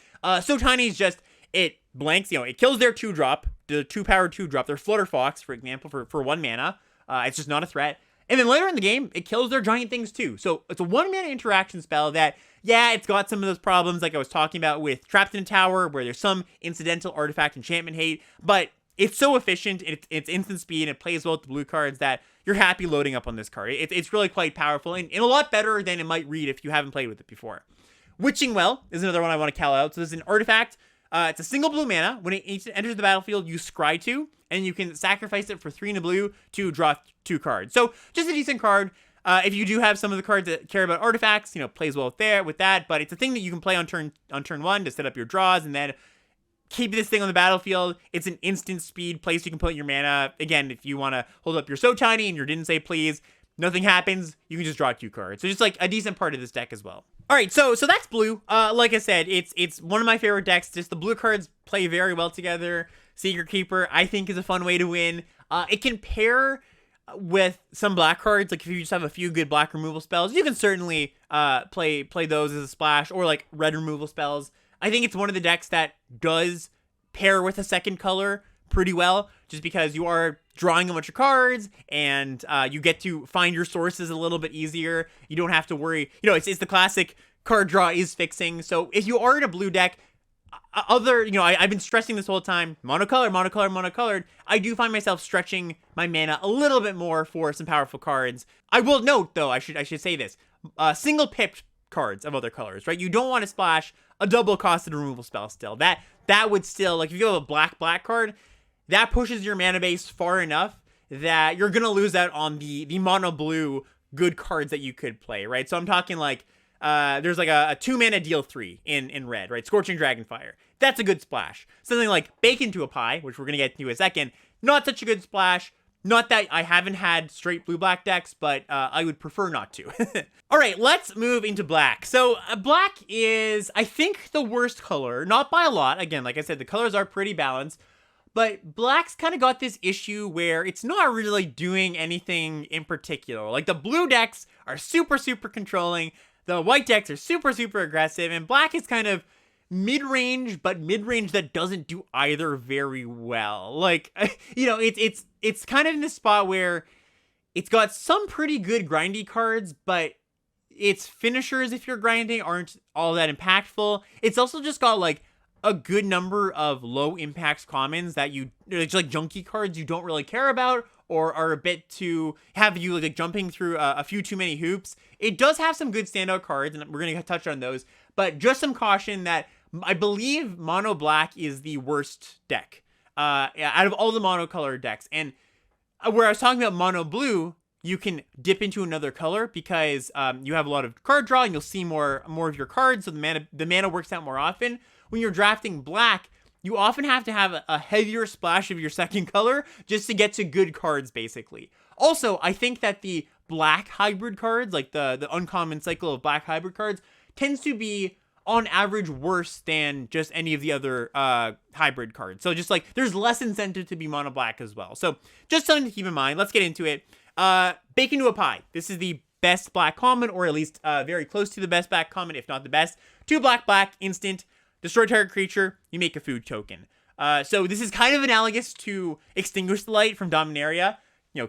So Tiny is just, it blanks, it kills their 2-drop, the 2-power 2-drop, their Flutter Fox, for example, for 1 mana. It's just not a threat. And then later in the game, it kills their giant things too. So it's a 1-mana interaction spell that, yeah, it's got some of those problems like I was talking about with Trapped in a Tower, where there's some incidental artifact enchantment hate, but it's so efficient, it's instant speed, and it plays well with the blue cards that you're happy loading up on this card. It's really quite powerful, and a lot better than it might read if you haven't played with it before. Witching Well is another one I want to call out. So this is an artifact. It's a single blue mana. When it enters the battlefield, you scry 2, and you can sacrifice it for 3 in a blue to draw 2 cards. So just a decent card. If you do have some of the cards that care about artifacts, plays well with that. But it's a thing that you can play on turn 1 to set up your draws, and then keep this thing on the battlefield. It's an instant speed place you can put your mana. Again, if you want to hold up your So Tiny and your Didn't Say Please, nothing happens. You can just draw 2 cards. So just like a decent part of this deck as well. All right, so that's blue. Like I said, it's one of my favorite decks. Just the blue cards play very well together. Secret Keeper, I think, is a fun way to win. It can pair with some black cards. Like if you just have a few good black removal spells, you can certainly play those as a splash, or like red removal spells. I think it's one of the decks that does pair with a second color pretty well, just because you are drawing a bunch of cards, and you get to find your sources a little bit easier. You don't have to worry. It's the classic card draw is fixing. So if you are in a blue deck, I've been stressing this whole time, monocolored. I do find myself stretching my mana a little bit more for some powerful cards. I will note, though, I should say this, single pipped cards of other colors, right? You don't want to splash a double costed removal spell still. That would still, like if you have a black card, that pushes your mana base far enough that you're going to lose out on the mono blue good cards that you could play, right? So I'm talking like, there's like a 2 mana deal 3 in red, right? Scorching Dragonfire. That's a good splash. Something like Bake Into a Pie, which we're going to get to in a second, not such a good splash. Not that I haven't had straight blue-black decks, but I would prefer not to. All right, let's move into black. So black is, I think, the worst color. Not by a lot. Again, like I said, the colors are pretty balanced. But black's kind of got this issue where it's not really doing anything in particular. Like the blue decks are super, super controlling. The white decks are super, super aggressive. And black is kind of mid-range, but mid-range that doesn't do either very well. Like, it's kind of in this spot where it's got some pretty good grindy cards, but its finishers, if you're grinding, aren't all that impactful. It's also just got like a good number of low impact commons that it's like junky cards you don't really care about, or are a bit to have you like jumping through a few too many hoops. It does have some good standout cards, and we're going to touch on those, but just some caution that I believe mono black is the worst deck out of all the monocolored decks. And where I was talking about mono blue, you can dip into another color because you have a lot of card draw and you'll see more of your cards, so the mana works out more often. When you're drafting black, you often have to have a heavier splash of your second color just to get to good cards, basically. Also, I think that the black hybrid cards, like the uncommon cycle of black hybrid cards, tends to be on average worse than just any of the other hybrid cards. So just like there's less incentive to be mono black as well. So just something to keep in mind. Let's get into it. Bake Into a Pie. This is the best black common, or at least very close to the best black common, if not the best. 2 black, instant. Destroy target creature, you make a food token. So this is kind of analogous to Extinguish the Light from Dominaria.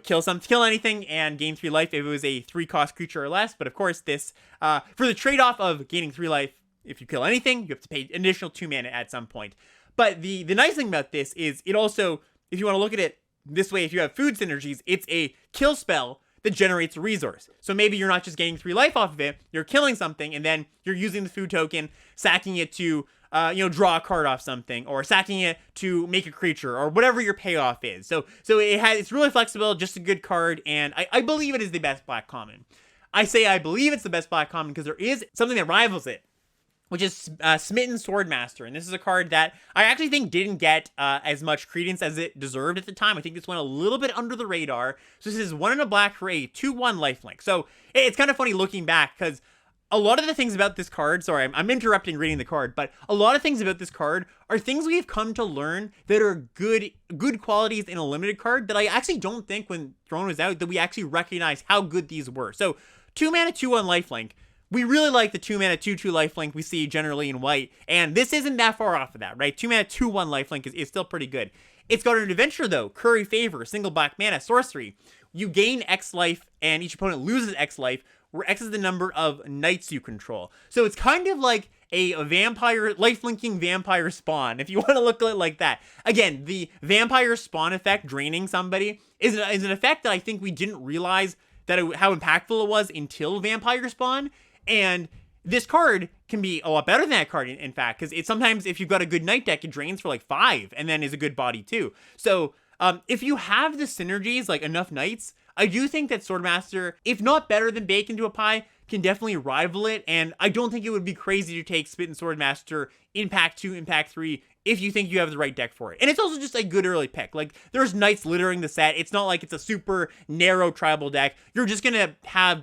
Kill anything and gain 3 life if it was a 3-cost creature or less. But of course, this for the trade-off of gaining 3 life, if you kill anything, you have to pay an additional 2 mana at some point. But the nice thing about this is it also, if you want to look at it this way, if you have food synergies, it's a kill spell that generates a resource. So maybe you're not just getting 3 life off of it, you're killing something, and then you're using the food token, sacking it to draw a card off something, or sacking it to make a creature, or whatever your payoff is. So it's really flexible, just a good card, and I believe it is the best black common. I say I believe it's the best black common because there is something that rivals it, which is Smitten Swordmaster. And this is a card that I actually think didn't get as much credence as it deserved at the time. I think this went a little bit under the radar. So this is 1 and a black for a 2/1 lifelink. So it's kind of funny looking back because a lot of the things about this card, sorry, I'm interrupting reading the card, but a lot of things about this card are things we've come to learn that are good qualities in a limited card that I actually don't think when Throne was out that we actually recognized how good these were. So 2 mana, 2/1 lifelink. We really like the 2 mana, 2/2 lifelink we see generally in white, and this isn't that far off of that, right? 2 mana, 2/1 lifelink is still pretty good. It's got an adventure though, Curry Favor, single black mana, sorcery. You gain X life, and each opponent loses X life, where X is the number of knights you control. So it's kind of like a vampire, life-linking vampire spawn, if you want to look at it like that. Again, the vampire spawn effect, draining somebody, is an effect that I think we didn't realize how impactful it was until vampire spawn. And this card can be a lot better than that card, in fact, because sometimes if you've got a good Knight deck, it drains for like 5 and then is a good body too. So if you have the synergies, like enough Knights, I do think that Swordmaster, if not better than Bake into a Pie, can definitely rival it, and I don't think it would be crazy to take Spit and Swordmaster in pack 2, in pack 3, if you think you have the right deck for it. And it's also just a good early pick. Like, there's Knights littering the set. It's not like it's a super narrow tribal deck. You're just gonna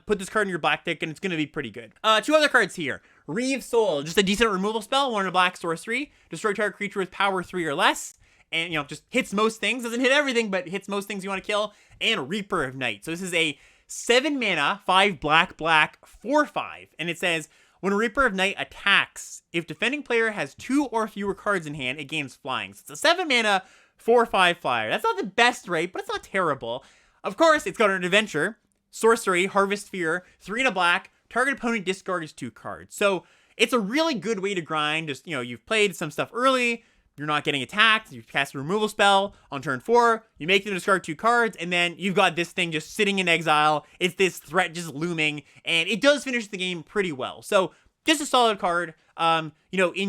put this card in your black deck, and it's gonna be pretty good. 2 other cards here. Reeve Soul, just a decent removal spell, 1 in a black, source 3. Destroy target creature with power 3 or less. And, just hits most things. Doesn't hit everything, but hits most things you want to kill. And Reaper of Night. So this is a 7 mana, 5 black, 4/5. And it says, when Reaper of Night attacks, if defending player has 2 or fewer cards in hand, it gains flying. So it's a 7 mana, 4/5 flyer. That's not the best rate, but it's not terrible. Of course, it's got an adventure. Sorcery, Harvest Fear, 3 in a black. Target opponent discards 2 cards. So it's a really good way to grind. Just, you've played some stuff early. You're not getting attacked, you cast a removal spell on turn 4, you make them discard 2 cards, and then you've got this thing just sitting in exile. It's this threat just looming, and it does finish the game pretty well. So, just a solid card. In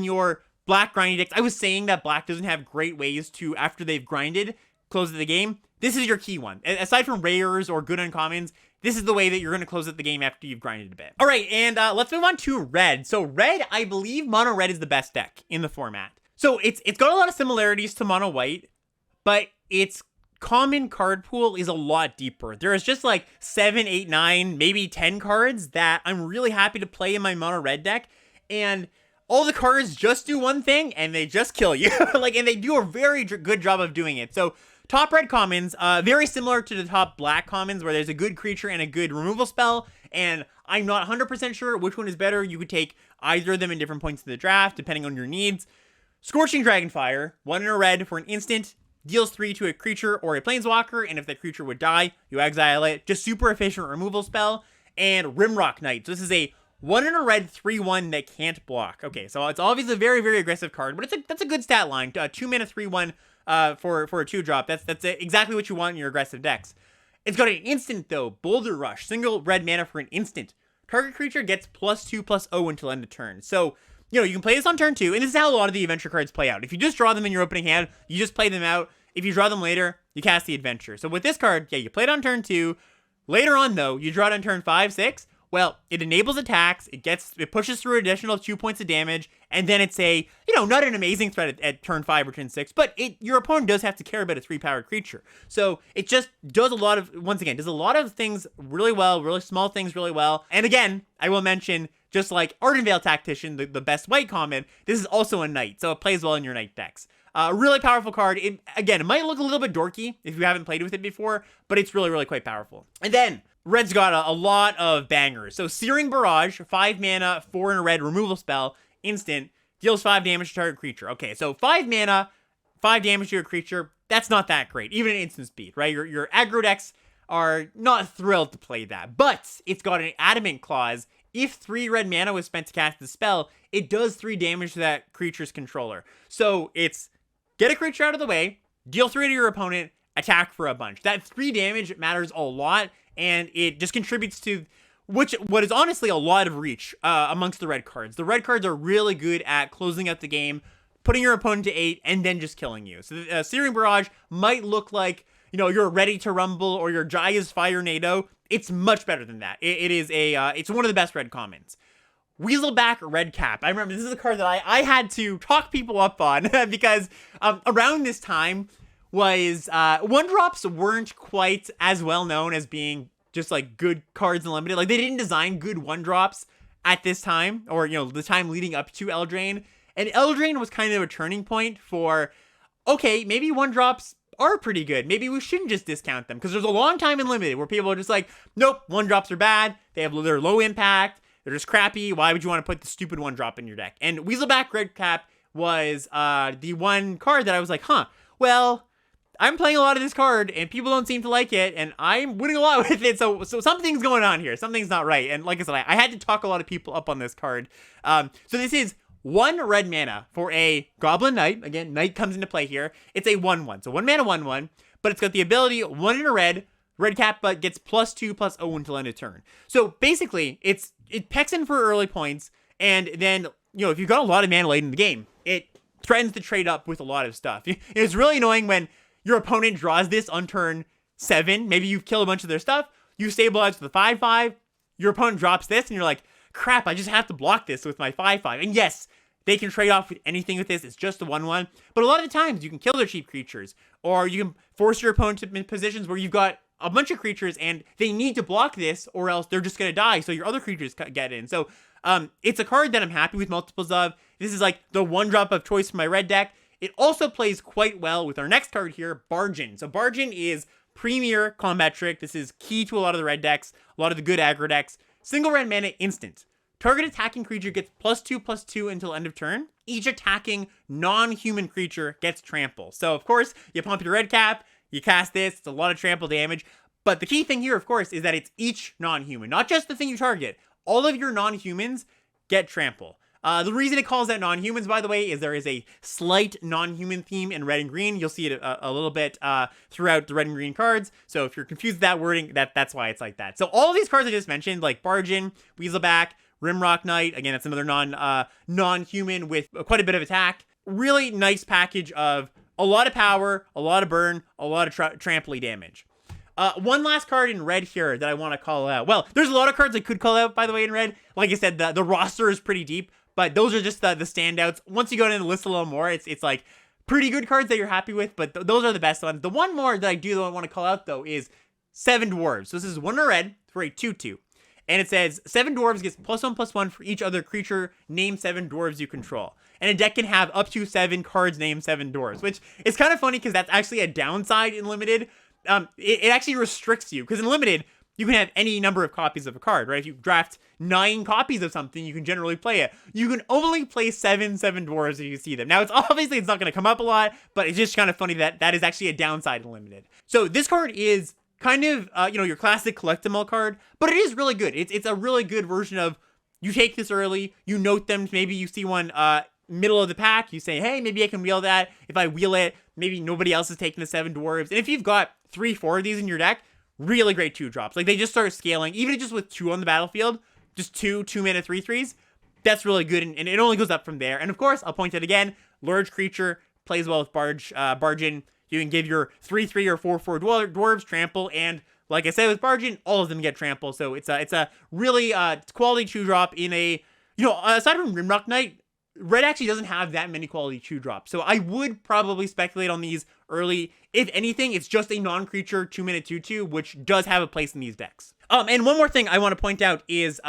your black grinding decks, I was saying that black doesn't have great ways to, after they've grinded, close the game. This is your key one. Aside from rares or good uncommons, this is the way that you're going to close out the game after you've grinded a bit. All right, and let's move on to red. So, red, I believe mono red is the best deck in the format. So it's got a lot of similarities to mono white, but its common card pool is a lot deeper. There is just like 7, 8, 9, maybe 10 cards that I'm really happy to play in my mono red deck, and all the cards just do one thing and they just kill you. And they do a very good job of doing it. So top red commons, very similar to the top black commons, where there's a good creature and a good removal spell, and I'm not 100% sure which one is better. You could take either of them in different points in the draft, depending on your needs. Scorching Dragonfire, 1 in a red for an instant, deals 3 to a creature or a planeswalker, and if that creature would die, you exile it. Just super efficient removal spell. And Rimrock Knight. So this is a 1 in a red 3/1 that can't block. Okay, so it's obviously a very, very aggressive card, but that's a good stat line. 2 mana 3/1 for a 2-drop. That's exactly what you want in your aggressive decks. It's got an instant though, Boulder Rush, single red mana for an instant. Target creature gets +2/+0 until end of turn. So you can play this on turn 2, and this is how a lot of the adventure cards play out. If you just draw them in your opening hand, you just play them out. If you draw them later, you cast the adventure. So with this card, you play it on turn 2. Later on, though, you draw it on turn 5, 6. Well, it enables attacks, it pushes through an additional 2 points of damage, and then it's a, not an amazing threat at turn 5 or turn 6, but your opponent does have to care about a 3-powered creature. So it just does a lot of things really well, really small things really well. And again, I will mention, just like Ardenvale Tactician, the best white common, this is also a knight, so it plays well in your knight decks. Really powerful card. It might look a little bit dorky if you haven't played with it before, but it's really, really quite powerful. And then, red's got a lot of bangers. So Searing Barrage, 5 mana, 4 in a red removal spell, instant, deals 5 damage to target creature. Okay, so 5 mana, 5 damage to your creature, that's not that great, even at instant speed, right? Your aggro decks are not thrilled to play that, but it's got an Adamant clause. If 3 red mana was spent to cast the spell, it does 3 damage to that creature's controller. So it's get a creature out of the way, deal 3 to your opponent, attack for a bunch. That 3 damage matters a lot, and it just contributes to what is honestly a lot of reach amongst the red cards. The red cards are really good at closing out the game, putting your opponent to 8, and then just killing you. So Searing Barrage might look like, you're ready to rumble or your Jaya's Fire Nado. It's much better than that. It's one of the best red commons. Weaselback Red Cap. I remember this is a card that I had to talk people up on because around this time was 1-drops weren't quite as well known as being just like good cards in Limited. Like they didn't design good 1-drops at this time, or the time leading up to Eldraine. And Eldraine was kind of a turning point for, okay, maybe 1-drops are pretty good. Maybe we shouldn't just discount them, because there's a long time in Limited where people are just like, nope, 1-drops are bad. They're low impact. They're just crappy. Why would you want to put the stupid 1-drop in your deck? And Weaselback Red Cap was the one card that I was like, well, I'm playing a lot of this card and people don't seem to like it, and I'm winning a lot with it. So something's going on here. Something's not right. And like I said, I had to talk a lot of people up on this card. So this is 1 red mana for a Goblin Knight. Again, Knight comes into play here. It's a 1/1. So 1 mana, 1/1. But it's got the ability, 1 in a red cap, but gets +2/+0 until end of turn. So basically, it pecks in for early points, And then, if you've got a lot of mana late in the game, it threatens to trade up with a lot of stuff. It's really annoying when your opponent draws this on turn 7. Maybe you've killed a bunch of their stuff. You stabilize with a 5/5. Your opponent drops this, and you're like, crap, I just have to block this with my 5/5. And yes, they can trade off with anything with this. It's just a 1/1. But a lot of the times, you can kill their cheap creatures. Or you can force your opponent to in positions where you've got a bunch of creatures, and they need to block this, or else they're just going to die, so your other creatures get in. So it's a card that I'm happy with multiples of. This is like the 1-drop of choice for my red deck. It also plays quite well with our next card here, Bargain. So Bargain is premier combat trick. This is key to a lot of the red decks, a lot of the good aggro decks. Single red mana instant. Target attacking creature gets +2/+2 until end of turn. Each attacking non-human creature gets trample. So of course, you pump your red cap, you cast this, it's a lot of trample damage. But the key thing here, of course, is that it's each non-human, not just the thing you target. All of your non-humans get trample. The reason it calls out non-humans, by the way, is there is a slight non-human theme in red and green. You'll see it a little bit throughout the red and green cards. So if you're confused with that wording, that's why it's like that. So all of these cards I just mentioned, like Bargain, Weaselback, Rimrock Knight, again, that's another non-human with quite a bit of attack. Really nice package of a lot of power, a lot of burn, a lot of trample damage. One last card in red here that I want to call out. Well, there's a lot of cards I could call out, by the way, in red. Like I said, the roster is pretty deep, but those are just the standouts. Once you go into the list a little more, it's like pretty good cards that you're happy with, but those are the best ones. The one more that I do want to call out, though, is 7 Dwarves. So this is 1 red for a 2/2. And it says 7 Dwarves gets +1/+1 for each other creature named 7 Dwarves you control. And a deck can have up to 7 cards named 7 Dwarves, which is kind of funny because that's actually a downside in Limited. It actually restricts you, because in Limited, you can have any number of copies of a card, right? If you draft 9 copies of something, you can generally play it. You can only play 7 Dwarves if you see them. Now, it's not going to come up a lot, but it's just kind of funny that that is actually a downside in Limited. So this card is kind of, your classic collect them all card, but it is really good. It's a really good version of, you take this early, you note them, maybe you see one middle of the pack, you say, hey, maybe I can wheel that. If I wheel it, maybe nobody else is taking the 7 Dwarves. And if you've got 3-4 of these in your deck, really great 2-drops. Like, they just start scaling, even just with 2 on the battlefield, just 2-mana 3/3s. That's really good, and it only goes up from there. And of course, I'll point it again, large creature plays well with Bargain. You can give your 3/3 or 4/4 dwarves trample, and like I said with Bargain, all of them get trample. So it's a really quality 2-drop in a, aside from Rimrock Knight, red actually doesn't have that many quality 2-drops. So I would probably speculate on these early. If anything, it's just a non-creature 2-mana 2/2, which does have a place in these decks. And one more thing I want to point out is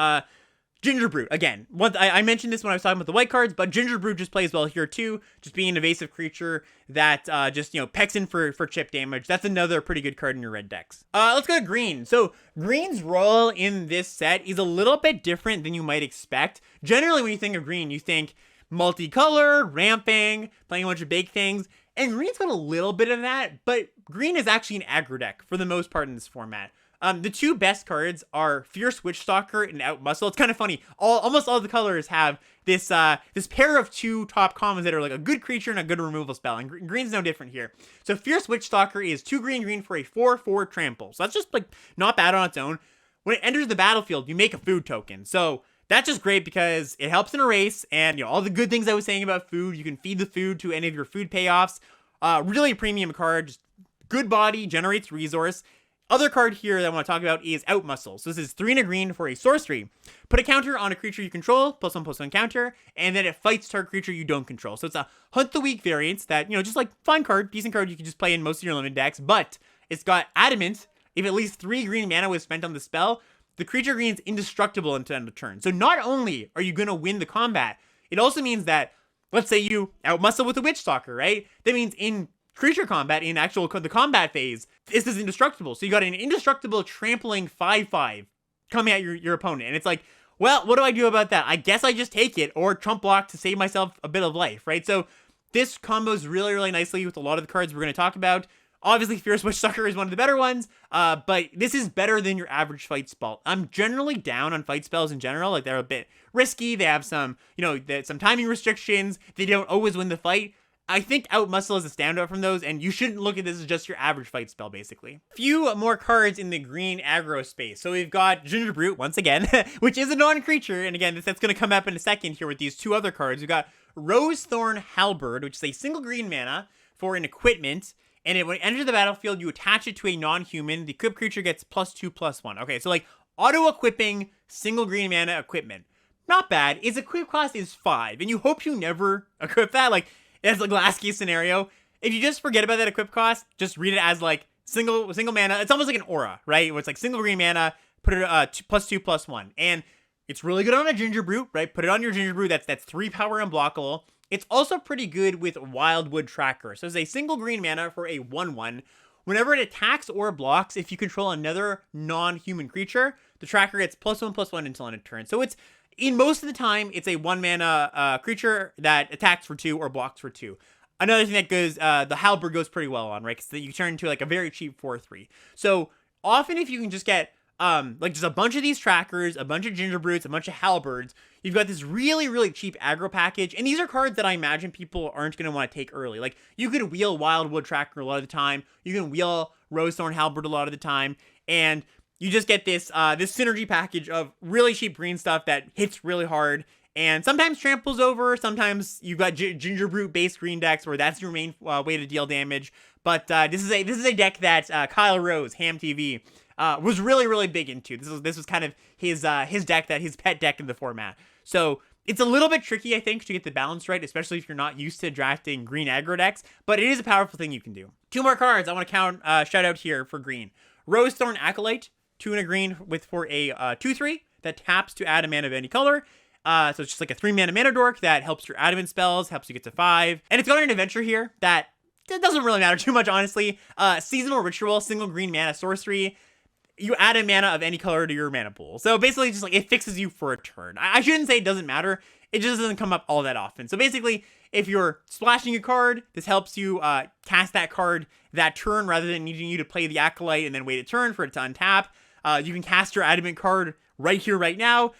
Gingerbrute. Again, I mentioned this when I was talking about the white cards, but Gingerbrute just plays well here too. Just being an evasive creature that just pecks in for chip damage. That's another pretty good card in your red decks. Let's go to green. So green's role in this set is a little bit different than you might expect. Generally, when you think of green, you think multicolor, ramping, playing a bunch of big things, and green's got a little bit of that, but green is actually an aggro deck for the most part in this format. The 2 best cards are Fierce Witchstalker and Outmuscle. It's kind of funny. Almost all the colors have this pair of 2 top commons that are like a good creature and a good removal spell, and green's no different here. So Fierce Witchstalker is 2 green for a 4/4 trample. So that's just like not bad on its own. When it enters the battlefield, you make a food token. So that's just great because it helps in a race, and all the good things I was saying about food, you can feed the food to any of your food payoffs. Really a premium card, just good body, generates resource. Other card here that I want to talk about is Outmuscle. So this is 3 and a green for a sorcery. Put a counter on a creature you control, +1/+1 counter, and then it fights target creature you don't control. So it's a Hunt the Weak variant that, just like fine card, decent card you can just play in most of your limited decks, but it's got Adamant. If at least 3 green mana was spent on the spell, the creature green's indestructible until end of turn. So not only are you going to win the combat, it also means that, let's say you outmuscle with a Witchstalker, right? That means in creature combat, in the combat phase, this is indestructible. So you got an indestructible trampling 5/5 coming at your opponent. And it's like, well, what do I do about that? I guess I just take it or trump block to save myself a bit of life, right? So this combos really, really nicely with a lot of the cards we're going to talk about. Obviously, Fierce Witchstalker is one of the better ones, but this is better than your average fight spell. I'm generally down on fight spells in general. Like, they're a bit risky. They have some, some timing restrictions. They don't always win the fight. I think Outmuscle is a standout from those, and you shouldn't look at this as just your average fight spell, basically. Few more cards in the green aggro space. So we've got Ginger Brute, once again, which is a non-creature, and again, that's going to come up in a second here with these two other cards. We've got Rosethorn Halberd, which is a single green mana for an equipment, and when it enters the battlefield, you attach it to a non-human. The equipped creature gets +2/+1. Okay, so like auto-equipping single green mana equipment. Not bad. Its equip cost is 5, and you hope you never equip that. Like, that's like last case scenario. If you just forget about that equip cost, just read it as like single mana. It's almost like an aura, right? Where it's like single green mana, put it +2/+1, and it's really good on a Ginger Brute, right? Put it on your Ginger Brute. That's 3 power unblockable. It's also pretty good with Wildwood Tracker. So it's a single green mana for a 1/1. Whenever it attacks or blocks, if you control another non-human creature, the tracker gets +1/+1 until end of turn. So it's, in most of the time, it's a 1 mana creature that attacks for 2 or blocks for 2. Another thing that goes, the Halberd goes pretty well on, right? Because you turn into like a very cheap 4/3. So often if you can just get like just a bunch of these trackers, a bunch of Ginger Brutes, a bunch of Halberds, you've got this really, really cheap aggro package. And these are cards that I imagine people aren't going to want to take early. Like, you could wheel Wildwood Tracker a lot of the time. You can wheel Rosethorn Halberd a lot of the time. And you just get this this synergy package of really cheap green stuff that hits really hard. And sometimes tramples over. Sometimes you've got Ginger Brute based green decks where that's your main way to deal damage. But this is a deck that Kyle Rose, Ham TV, was really, really big into. This was kind of his deck, his pet deck in the format. So it's a little bit tricky, I think, to get the balance right, especially if you're not used to drafting green aggro decks. But it is a powerful thing you can do. 2 more cards I want to shout out here for green. Rosethorn Acolyte, 2 and a green for a 2/3 that taps to Adamant of any color. So it's just like a 3 mana dork that helps your Adamant spells, helps you get to 5. And it's got an adventure here that doesn't really matter too much, honestly. Seasonal Ritual, single green mana sorcery. You add a mana of any color to your mana pool. So basically just like it fixes you for a turn. I shouldn't say it doesn't matter. It just doesn't come up all that often. So basically, if you're splashing a card, this helps you cast that card that turn rather than needing you to play the Acolyte and then wait a turn for it to untap. You can cast your Adamant card right here, right now.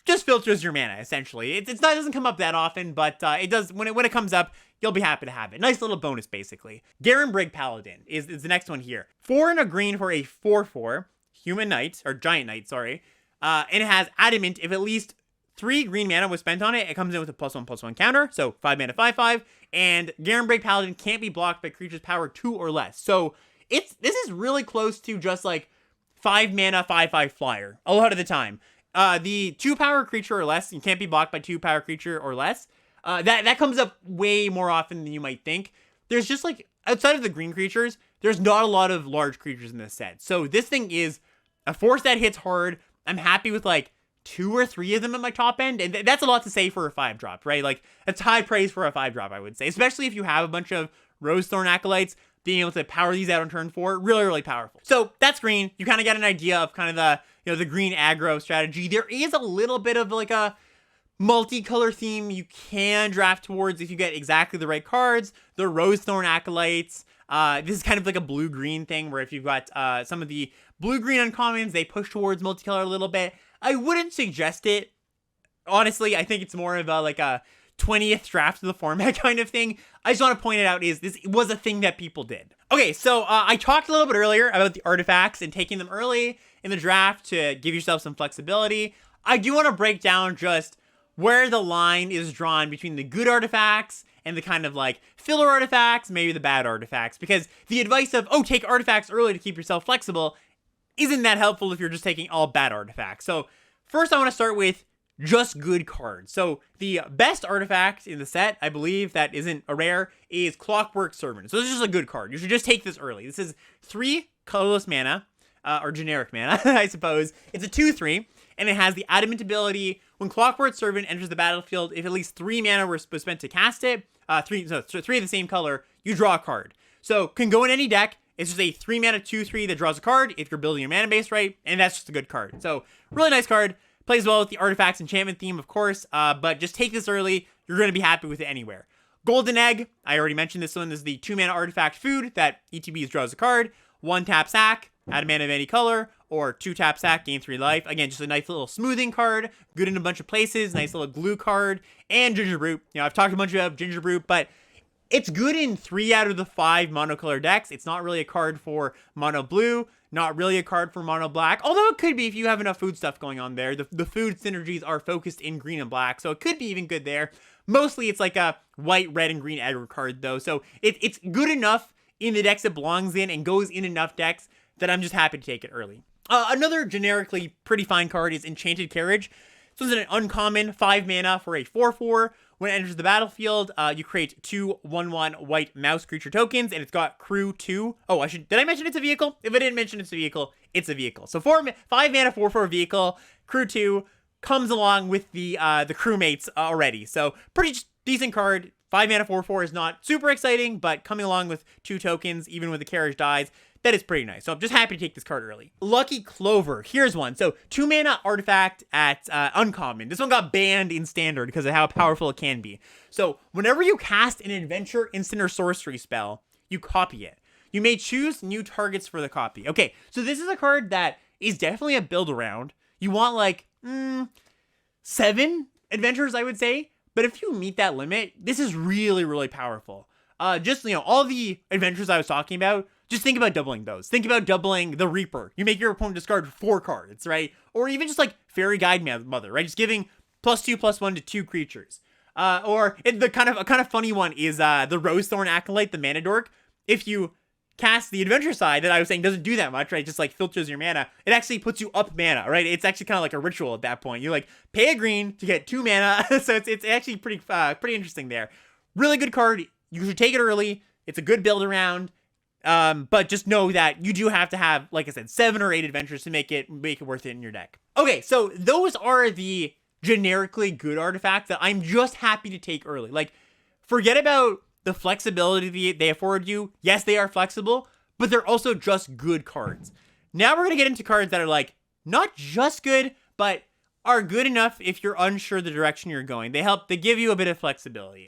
Just filters your mana, essentially. It doesn't come up that often, but it does. When it comes up, you'll be happy to have it. Nice little bonus, basically. Garenbrig Paladin is the next one here. 4 and a green for a 4/4 human knight, or giant knight, sorry. And it has Adamant. If at least 3 green mana was spent on it, it comes in with a +1/+1 counter. So 5 mana, 5/5. And Garenbrig Paladin can't be blocked by creatures power 2 or less. So this is really close to just like 5 mana, 5/5 flyer a lot of the time. The 2 power creature or less, you can't be blocked by 2 power creature or less. That comes up way more often than you might think. There's just like, outside of the green creatures, there's not a lot of large creatures in this set. So this thing is a force that hits hard. I'm happy with like 2 or 3 of them at my top end. And that's a lot to say for a 5-drop, right? Like, that's high praise for a 5-drop, I would say. Especially if you have a bunch of Rosethorn Acolytes, being able to power these out on turn 4, really, really powerful. So that's green. You kind of get an idea of kind of the green aggro strategy. There is a little bit of like a multicolor theme you can draft towards if you get exactly the right cards. The Rosethorn Acolytes. This is kind of like a blue-green thing where if you've got some of the blue-green uncommons, they push towards multicolor a little bit. I wouldn't suggest it. Honestly, I think it's more of like a 20th draft of the format kind of thing. I just want to point it out is this was a thing that people did. Okay, so I talked a little bit earlier about the artifacts and taking them early in the draft to give yourself some flexibility. I do want to break down just where the line is drawn between the good artifacts and the kind of like filler artifacts, maybe the bad artifacts, because the advice of, oh, take artifacts early to keep yourself flexible isn't that helpful if you're just taking all bad artifacts. So first I want to start with just good cards. So the best artifact in the set, I believe, that isn't a rare, is Clockwork Servant. So this is just a good card. You should just take this early. This is 3 colorless mana, or generic mana, I suppose. It's a 2/3, and it has the Adamant ability. When Clockwork Servant enters the battlefield, if at least 3 mana was spent to cast it, 3 of the same color, you draw a card. So can go in any deck. It's just a 3 mana 2/3 that draws a card if you're building your mana base right, and that's just a good card. So really nice card. Plays well with the artifacts enchantment theme, of course, but just take this early. You're going to be happy with it anywhere. Golden Egg, I already mentioned this one. This is the 2 mana artifact food that ETBs draws a card. 1 tap sack, Adamant of any color, or 2 tap sack, gain 3 life. Again, just a nice little smoothing card, good in a bunch of places, nice little glue card, and Ginger Brute. You know, I've talked a bunch about Ginger Brute, but It's good in 3 out of the 5 monocolor decks. It's not really a card for mono blue, not really a card for mono black, although it could be if you have enough food stuff going on there. The food synergies are focused in green and black, so it could be even good there. Mostly it's like a white, red, and green aggro card though, so it's good enough in the decks it belongs in and goes in enough decks that I'm just happy to take it early. Another generically pretty fine card is Enchanted Carriage. This one's an uncommon 5 mana for a 4/4. When it enters the battlefield, you create 2 1/1 white mouse creature tokens, and it's got crew 2. Oh, did I mention it's a vehicle? If I didn't mention it's a vehicle, it's a vehicle. So 5 mana 4/4 vehicle, crew 2 comes along with the crewmates already. So pretty decent card. 5 mana 4/4 is not super exciting, but coming along with 2 tokens, even when the carriage dies, that is pretty nice. So I'm just happy to take this card early. Lucky Clover. Here's one. So 2 mana artifact at uncommon. This one got banned in standard because of how powerful it can be. So whenever you cast an adventure, instant, or sorcery spell, you copy it. You may choose new targets for the copy. Okay, so this is a card that is definitely a build around. You want like 7 adventures, I would say. But if you meet that limit, this is really, really powerful. Just, all the adventures I was talking about, just think about doubling those. Think about doubling the Reaper. You make your opponent discard 4 cards, right? Or even just like Fairy Guide Mother, right? Just giving +2/+1 to 2 creatures. Or a kind of funny one is the Rosethorn Acolyte, the Mana Dork. If you cast the adventure side that I was saying doesn't do that much, right? Just like filters your mana. It actually puts you up mana, right? It's actually kind of like a ritual at that point. You like pay a green to get 2 mana. So it's actually pretty interesting there. Really good card. You should take it early. It's a good build around. But just know that you do have to have, like I said, 7 or 8 adventures to make it worth it in your deck. Okay, so those are the generically good artifacts that I'm just happy to take early. Like, forget about the flexibility they afford you. Yes, they are flexible, but they're also just good cards. Now we're gonna get into cards that are like not just good, but are good enough if you're unsure the direction you're going. They give you a bit of flexibility.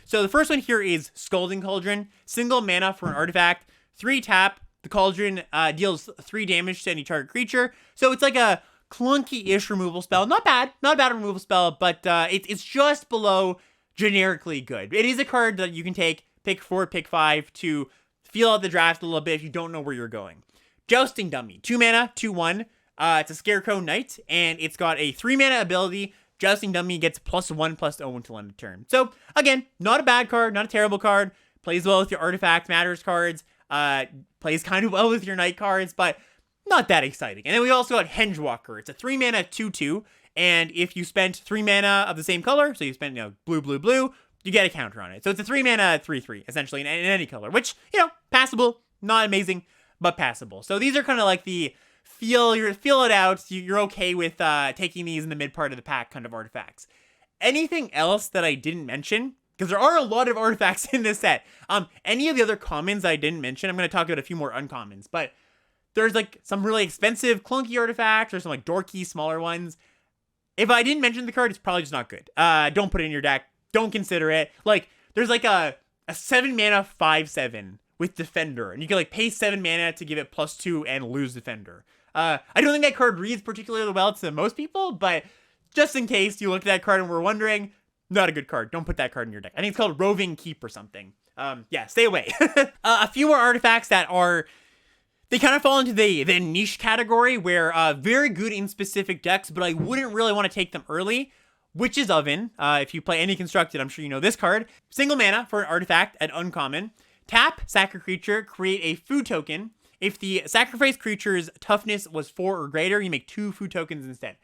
So the first one here is Scalding Cauldron. Single mana for an artifact, 3 tap. The Cauldron deals 3 damage to any target creature. So it's like a clunky-ish removal spell. Not bad removal spell, but it's just below generically good. It is a card that you can take, pick 4, pick 5 to feel out the draft a little bit if you don't know where you're going. Jousting Dummy, 2 mana, 2/1. It's a Scarecrow Knight, and it's got a 3 mana ability. Jousting Dummy gets +1/+0 until end of turn. So, again, not a bad card, not a terrible card. Plays well with your Artifact Matters cards. Plays kind of well with your Knight cards, but not that exciting. And then we also got Hengewalker. It's a 3 mana 2/2, and if you spent 3 mana of the same color, so you spent, blue, blue, blue, you get a counter on it. So it's a 3 mana 3/3, essentially, in any color, which, passable, not amazing, but passable. So these are kind of like the feel it out. You're okay with taking these in the mid part of the pack kind of artifacts. Anything else that I didn't mention? Because there are a lot of artifacts in this set. Any of the other commons I didn't mention, I'm going to talk about a few more uncommons, but there's like some really expensive clunky artifacts or some like dorky smaller ones. If I didn't mention the card, it's probably just not good. Don't put it in your deck. Don't consider it. Like, there's like a 7 mana 5/7 with Defender, and you can like pay 7 mana to give it +2 and lose Defender. I don't think that card reads particularly well to most people, but just in case you looked at that card and were wondering, not a good card. Don't put that card in your deck. I think it's called Roving Keep or something. Yeah, stay away. A few more artifacts that they kind of fall into the niche category where very good in specific decks, but I wouldn't really want to take them early. Witch's Oven. If you play any constructed, I'm sure you know this card. Single mana for an artifact at uncommon. Tap, sack a creature, create a food token. If the sacrificed creature's toughness was 4 or greater, you make 2 food tokens instead.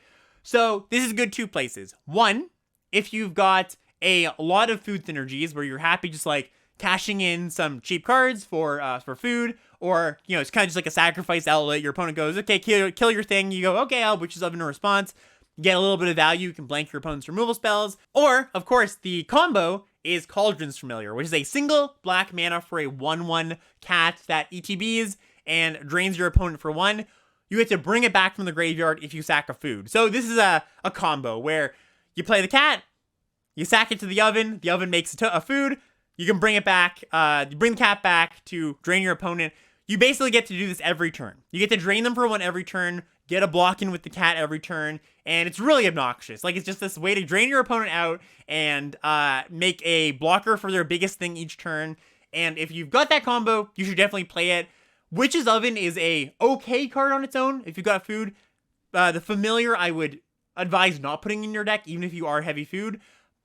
So this is good 2 places. 1, if you've got a lot of food synergies where you're happy just like cashing in some cheap cards for food, or it's kind of just like a sacrifice outlet. Your opponent goes, okay, kill your thing. You go, okay, I'll Witch's Oven in response. You get a little bit of value. You can blank your opponent's removal spells. Or, of course, the combo is Cauldron's Familiar, which is a single black mana for a 1/1 cat that ETBs and drains your opponent for 1. You get to bring it back from the graveyard if you sack a food. So this is a combo where you play the cat, you sack it to the oven makes a food, you can bring it back, you bring the cat back to drain your opponent. You basically get to do this every turn. You get to drain them for 1 every turn, get a block in with the cat every turn, and it's really obnoxious. Like, it's just this way to drain your opponent out and make a blocker for their biggest thing each turn. And if you've got that combo, you should definitely play it. Witch's Oven is a okay card on its own if you've got food. The Familiar, I would advise not putting in your deck, even if you are heavy food.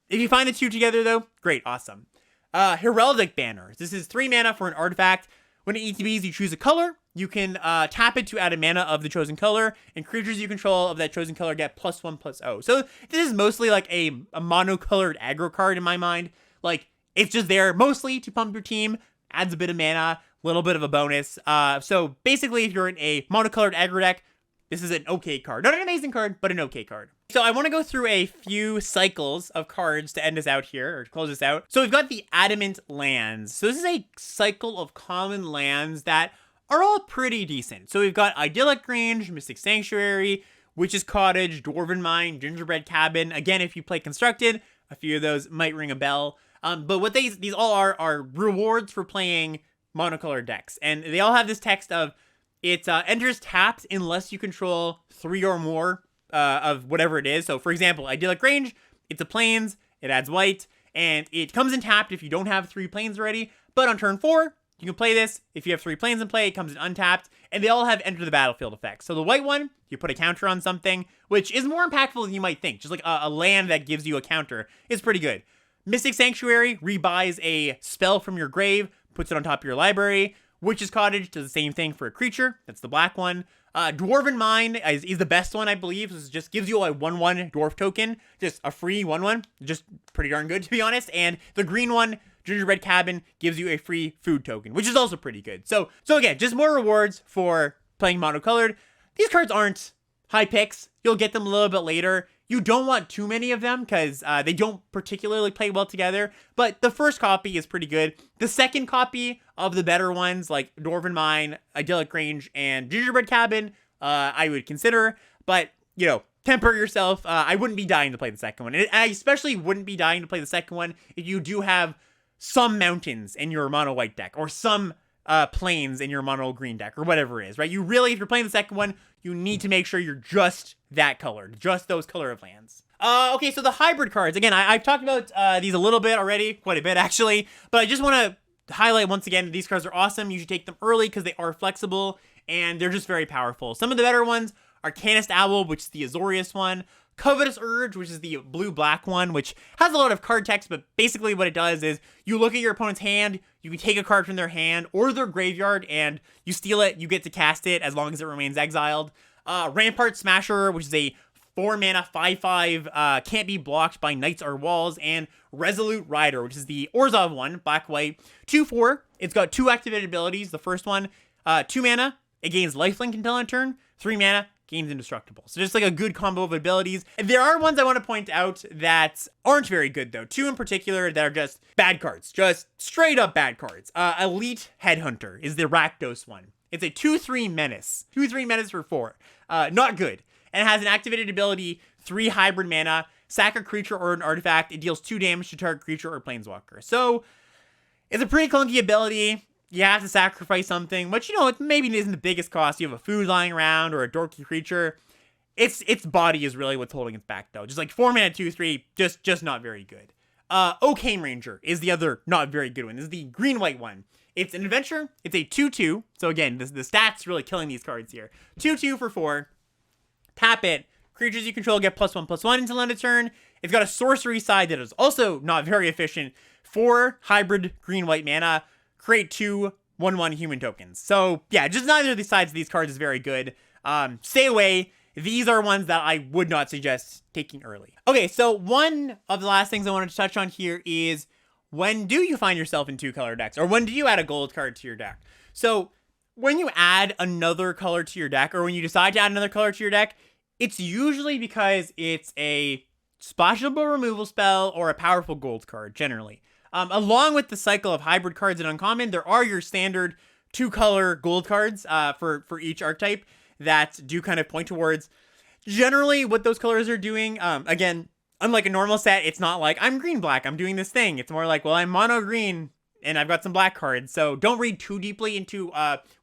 If you find the two together, though, great, awesome. Heraldic Banner. This is 3 mana for an artifact. When it ETBs, you choose a color. You can tap it to add a mana of the chosen color, and creatures you control of that chosen color get +1/+0. So this is mostly like a monocolored aggro card in my mind. Like, it's just there mostly to pump your team, adds a bit of mana, little bit of a bonus. So basically, if you're in a monocolored aggro deck, this is an okay card. Not an amazing card, but an okay card. So I want to go through a few cycles of cards to end us out here, or to close us out. So we've got the Adamant lands. So this is a cycle of common lands that are all pretty decent. So we've got Idyllic Grange, Mystic Sanctuary, Witch's Cottage, Dwarven Mine, Gingerbread Cabin. Again, if you play Constructed, a few of those might ring a bell. But what these all are rewards for playing monocolored decks. And they all have this text of, it enters tapped unless you control 3 or more of whatever it is. So, for example, Idyllic Grange, it's a plains, it adds white, and it comes in tapped if you don't have 3 plains already. But on turn 4, you can play this. If you have 3 plains in play, it comes in untapped, and they all have enter the battlefield effects. So the white one, you put a counter on something, which is more impactful than you might think. Just like a land that gives you a counter is pretty good. Mystic Sanctuary rebuys a spell from your grave, puts it on top of your library. Witch's Cottage does the same thing for a creature. That's the black one. Dwarven Mine is the best one, I believe. This just gives you a 1/1 dwarf token. Just a free 1/1. Just pretty darn good, to be honest. And the green one, Gingerbread Cabin, gives you a free food token, which is also pretty good. So again, just more rewards for playing monocolored. These cards aren't high picks. You'll get them a little bit later. You don't want too many of them because they don't particularly play well together. But the first copy is pretty good. The second copy of the better ones, like Dwarven Mine, Idyllic Grange, and Gingerbread Cabin, I would consider. But, you know, temper yourself. I wouldn't be dying to play the second one. And I especially wouldn't be dying to play the second one if you do have some mountains in your mono white deck, or some plains in your mono green deck, or whatever it is, right? You really, if you're playing the second one, you need to make sure you're just that colored, just those color of lands. Okay, so the hybrid cards. Again, I've talked about these a little bit already, quite a bit actually, but I just want to highlight once again, these cards are awesome. You should take them early because they are flexible, and they're just very powerful. Some of the better ones are Canist Owl, which is the Azorius one, Covetous Urge, which is the blue-black one, which has a lot of card text, but basically what it does is you look at your opponent's hand, you can take a card from their hand or their graveyard, and you steal it, you get to cast it as long as it remains exiled. Rampart Smasher, which is a 4-mana 5/5, can't be blocked by knights or walls, and Resolute Rider, which is the Orzhov one, black-white, 2/4. It's got 2 activated abilities. The first one, 2 mana, it gains lifelink until end turn, 3 mana, gains indestructible. So just like a good combo of abilities. There are ones I want to point out that aren't very good though. 2 in particular that are just bad cards. Just straight up bad cards. Elite Headhunter is the Rakdos one. It's a 2/3 menace. 2/3 menace for 4. Not good. And it has an activated ability, 3 hybrid mana, sack a creature or an artifact. It deals 2 damage to target creature or planeswalker. So it's a pretty clunky ability. You have to sacrifice something, which, you know, it maybe isn't the biggest cost. You have a food lying around or a dorky creature. Its body is really what's holding it back, though. Just like 4 mana, 2/3, just not very good. Oakhane Ranger is the other not very good one. This is the green-white one. It's an adventure. It's a 2/2. So again, the stats really killing these cards here. 2/2 for 4. Tap it. Creatures you control get +1/+1 until end of turn. It's got a sorcery side that is also not very efficient. 4 hybrid green-white mana. Create 2 1/1 human tokens. So yeah, just neither of the sides of these cards is very good. Stay away. These are ones that I would not suggest taking early. Okay, so one of the last things I wanted to touch on here is, when do you find yourself in 2 color decks? Or when do you add a gold card to your deck? So when you add another color to your deck, or when you decide to add another color to your deck, it's usually because it's a splashable removal spell or a powerful gold card, generally. Along with the cycle of hybrid cards and uncommon, there are your standard 2-color gold cards for each archetype that do kind of point towards generally what those colors are doing. Again, unlike a normal set, it's not like, I'm green-black, I'm doing this thing. It's more like, well, I'm mono-green, and I've got some black cards, so don't read too deeply into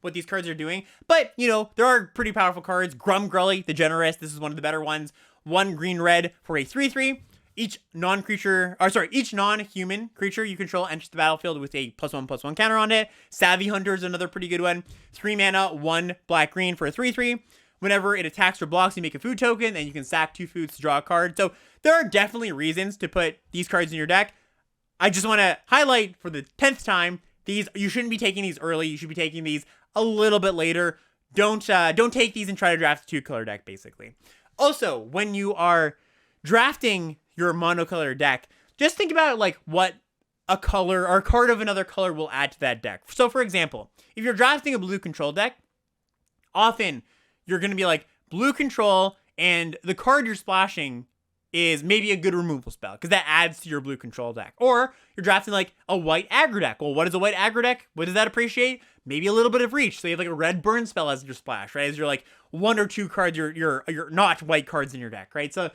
what these cards are doing. But, you know, there are pretty powerful cards. Grumgrully, the Generous, this is one of the better ones. 1 green-red for a 3/3. Each non-human creature you control enters the battlefield with a +1/+1 counter on it. Savvy Hunter is another pretty good one. 3 mana, 1 black-green for a 3/3. Whenever it attacks or blocks, you make a food token, and you can sack 2 foods to draw a card. So there are definitely reasons to put these cards in your deck. I just want to highlight for the 10th time, you shouldn't be taking these early. You should be taking these a little bit later. Don't take these and try to draft a 2-color deck, basically. Also, when you are drafting your monocolor deck, just think about like what a color or a card of another color will add to that deck. So for example, if you're drafting a blue control deck, often you're going to be like blue control, and the card you're splashing is maybe a good removal spell because that adds to your blue control deck. Or you're drafting like a white aggro deck. Well, what is a white aggro deck? What does that appreciate? Maybe a little bit of reach. So you have like a red burn spell as your splash, right? As you're like 1 or 2 cards, you're not white cards in your deck, right? So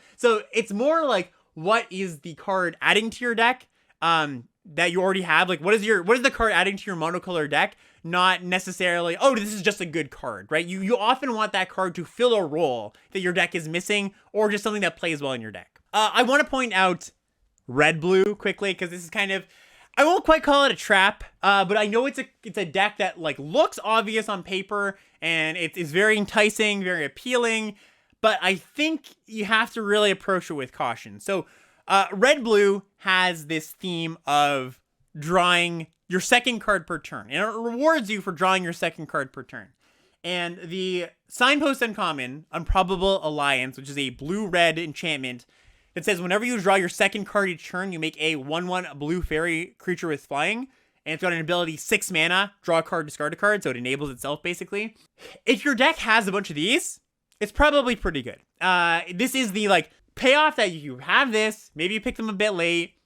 it's more like what is the card adding to your deck that you already have? Like what is the card adding to your monocolor deck? Not necessarily, oh, this is just a good card, right? You often want that card to fill a role that your deck is missing, or just something that plays well in your deck. I want to point out red-blue quickly, because this is kind of, I won't quite call it a trap, but I know it's a deck that like looks obvious on paper, and it's very enticing, very appealing, but I think you have to really approach it with caution. So red-blue has this theme of drawing your second card per turn, and it rewards you for drawing your second card per turn. And the Signpost Uncommon, Improbable Alliance, which is a blue-red enchantment that says whenever you draw your second card each turn, you make a 1/1 blue fairy creature with flying, and it's got an ability 6 mana, draw a card, discard a card, so it enables itself basically. If your deck has a bunch of these, it's probably pretty good. This is the like payoff that you have this, maybe you pick them a bit late,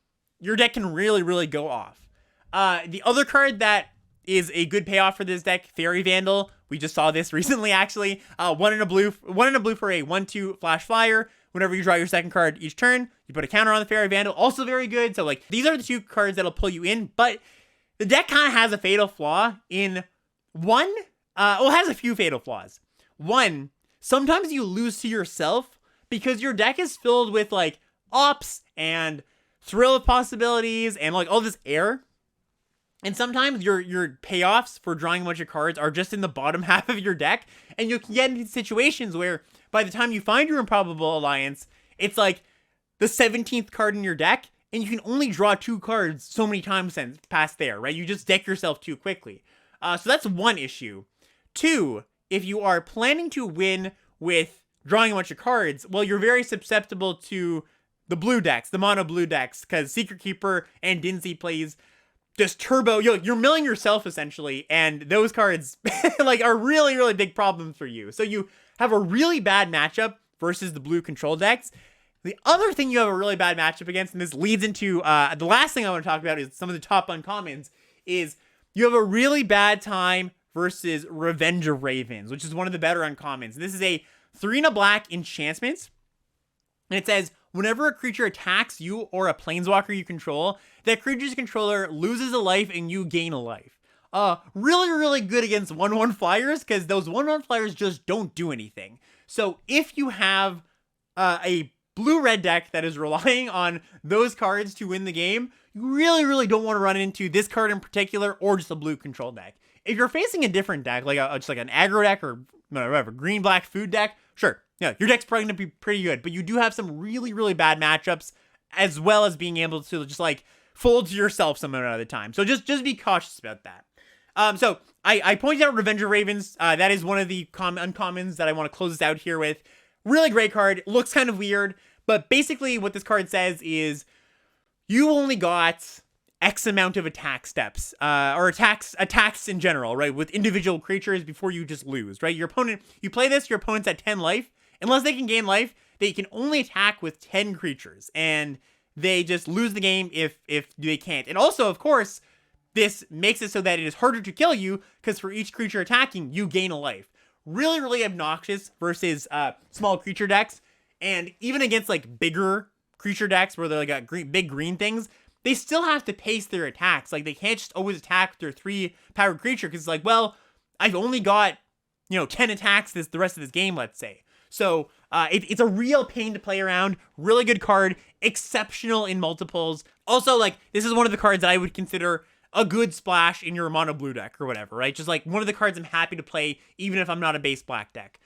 your deck can really, really go off. The other card that is a good payoff for this deck, Fairy Vandal. We just saw this recently, actually. 1 in a blue for a 1/2 flash flyer. Whenever you draw your second card each turn, you put a counter on the Fairy Vandal. Also very good. So like these are the 2 cards that'll pull you in. But the deck kind of has a fatal flaw in one. It has a few fatal flaws. One, sometimes you lose to yourself because your deck is filled with like ops and thrill of possibilities and like all this air. And sometimes your payoffs for drawing a bunch of cards are just in the bottom half of your deck, and you can get into situations where by the time you find your Improbable Alliance, it's like the 17th card in your deck, and you can only draw 2 cards so many times past there, right? You just deck yourself too quickly. So that's one issue. 2, if you are planning to win with drawing a bunch of cards, well, you're very susceptible to the blue decks, the mono blue decks, because Secret Keeper and Dinzy plays just turbo, you're milling yourself essentially, and those cards like are really, really big problems for you. So you have a really bad matchup versus the blue control decks. The other thing you have a really bad matchup against, and this leads into the last thing I want to talk about is some of the top uncommons, is you have a really bad time versus Revenge of Ravens, which is one of the better uncommons. This is a 3 and a black enchantment, and it says, whenever a creature attacks you or a planeswalker you control, that creature's controller loses a life and you gain a life. Really, really good against 1/1 flyers, because those 1/1 flyers just don't do anything. So if you have a blue-red deck that is relying on those cards to win the game, you really, really don't want to run into this card in particular or just a blue control deck. If you're facing a different deck, like just like an aggro deck or whatever, green-black food deck, sure. Yeah, your deck's probably going to be pretty good, but you do have some really, really bad matchups, as well as being able to just like fold to yourself some amount of the time. So just be cautious about that. So I pointed out Revenge of Ravens. That is one of the uncommons that I want to close this out here with. Really great card. Looks kind of weird, but basically what this card says is you only got X amount of attack steps, or attacks in general, right? With individual creatures before you just lose, right? Your opponent, you play this, your opponent's at 10 life. Unless they can gain life, they can only attack with 10 creatures, and they just lose the game if they can't. And also, of course, this makes it so that it is harder to kill you, because for each creature attacking, you gain a life. Really, really obnoxious versus small creature decks, and even against like bigger creature decks where they're like got big green things, they still have to pace their attacks. Like, they can't just always attack their 3-powered creature, because it's like, well, I've only got, 10 attacks the rest of this game, let's say. So it's a real pain to play around. Really good card, exceptional in multiples. Also, like, this is one of the cards that I would consider a good splash in your mono blue deck or whatever, right? Just like one of the cards I'm happy to play, even if I'm not a base black deck.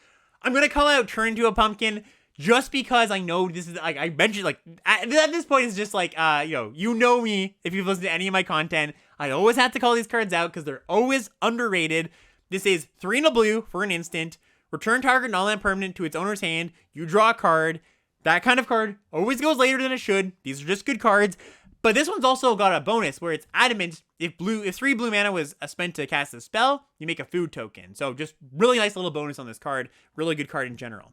I'm gonna call out Turn into a Pumpkin, just because I know this is, like, I mentioned, like, at this point, it's just like, you know me, if you've listened to any of my content, I always have to call these cards out, because they're always underrated. This is 3 and a blue for an instant. Return target non-land permanent to its owner's hand. You draw a card. That kind of card always goes later than it should. These are just good cards. But this one's also got a bonus where it's Adamant. If 3 blue mana was spent to cast a spell, you make a food token. So just really nice little bonus on this card. Really good card in general.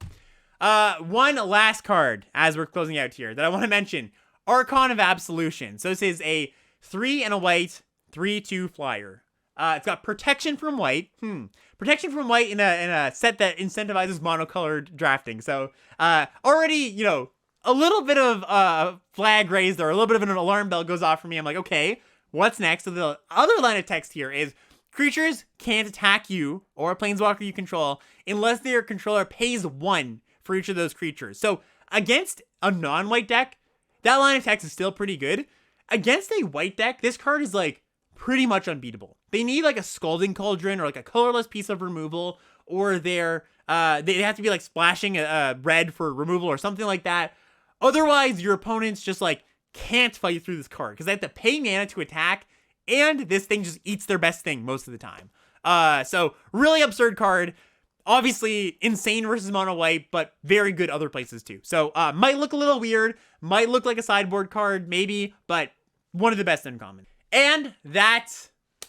One last card as we're closing out here that I want to mention. Archon of Absolution. So this is a 3 and a white, 3/2 flyer. It's got protection from white. Protection from white in a set that incentivizes monocolored drafting. So already, a little bit of flag raised, or a little bit of an alarm bell goes off for me. I'm like, okay, what's next? So the other line of text here is creatures can't attack you or a planeswalker you control unless their controller pays 1 for each of those creatures. So against a non-white deck, that line of text is still pretty good. Against a white deck, this card is like pretty much unbeatable. They need like a Scalding Cauldron or like a colorless piece of removal, or they have to be like splashing a red for removal or something like that. Otherwise, your opponents just like can't fight through this card because they have to pay mana to attack, and this thing just eats their best thing most of the time. So really absurd card. Obviously insane versus mono white, but very good other places too. So might look a little weird, might look like a sideboard card maybe, but one of the best uncommon. And that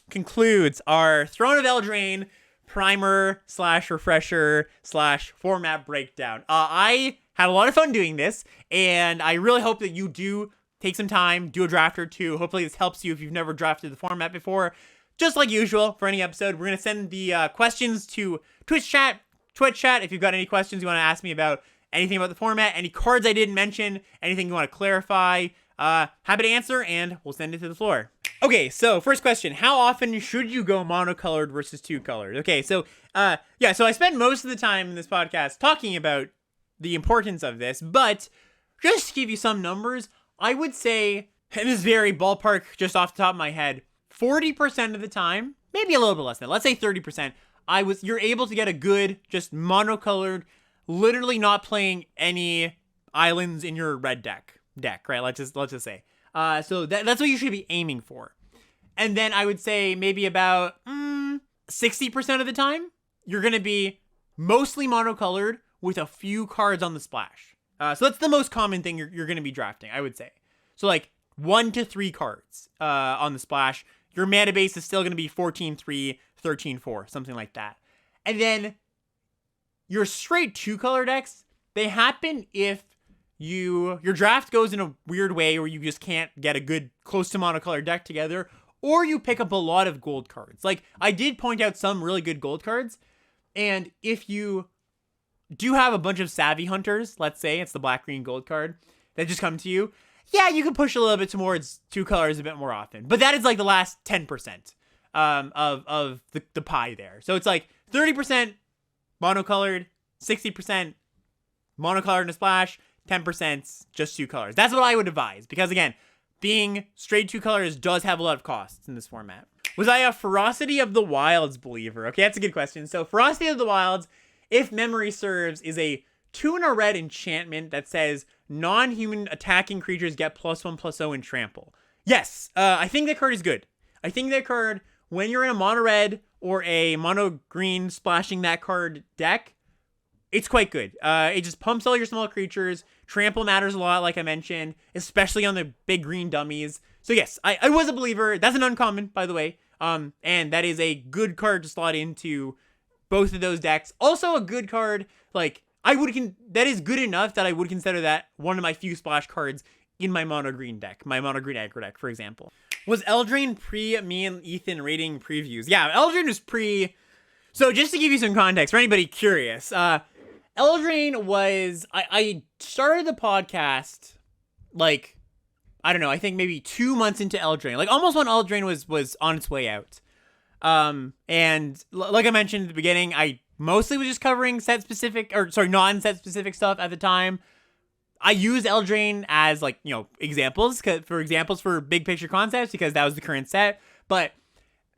concludes our Throne of Eldraine primer / refresher / format breakdown. I had a lot of fun doing this, and I really hope that you do take some time, do a draft or two. Hopefully this helps you if you've never drafted the format before. Just like usual, for any episode, we're going to send the questions to Twitch chat. If you've got any questions you want to ask me about anything about the format, any cards I didn't mention, anything you want to clarify, happy to answer, and we'll send it to the floor. Okay, so first question, how often should you go monocolored versus 2-colored? Okay, so so I spent most of the time in this podcast talking about the importance of this, but just to give you some numbers, I would say, and this is very ballpark just off the top of my head, 40% of the time, maybe a little bit less than that, let's say 30%, you're able to get a good, just monocolored, literally not playing any islands in your red deck, right? Let's just say. So that's what you should be aiming for. And then I would say maybe about 60% of the time, you're going to be mostly monocolored with a few cards on the splash. So that's the most common thing you're going to be drafting, I would say. So like 1 to 3 cards on the splash. Your mana base is still going to be 14-3, 13-4, something like that. And then your straight 2-color decks, they happen if your draft goes in a weird way where you just can't get a good close to monocolor deck together, or you pick up a lot of gold cards. Like, I did point out some really good gold cards, and if you do have a bunch of Savvy Hunters, let's say it's the black-green gold card that just come to you, yeah, you can push a little bit towards 2 colors a bit more often. But that is like the last 10% of the pie there. So it's like 30% monocolored, 60% monocolored in a splash, 10% just 2 colors. That's what I would advise, because again, being straight 2 colors does have a lot of costs in this format. Was I a Ferocity of the Wilds believer? Okay, that's a good question. So Ferocity of the Wilds, if memory serves, is a 2 and a red enchantment that says non-human attacking creatures get +1/+0 and trample. Yes, I think that card is good. I think that card, when you're in a mono red or a mono green splashing that card deck, it's quite good. It just pumps all your small creatures. Trample matters a lot, like I mentioned, especially on the big green dummies. So yes, I was a believer. That's an uncommon, by the way. And that is a good card to slot into both of those decks. Also a good card, like, that is good enough that I would consider that one of my few splash cards in my mono green deck, my mono green aggro deck, for example. Was Eldraine pre me and Ethan rating previews? Yeah, Eldraine was pre. So just to give you some context, for anybody curious, Eldraine was, I started the podcast, like, I don't know, I think maybe 2 months into Eldraine, like almost when Eldraine was on its way out. And like I mentioned at the beginning, I mostly was just covering non-set specific stuff at the time. I use Eldraine as like, examples for big picture concepts because that was the current set. But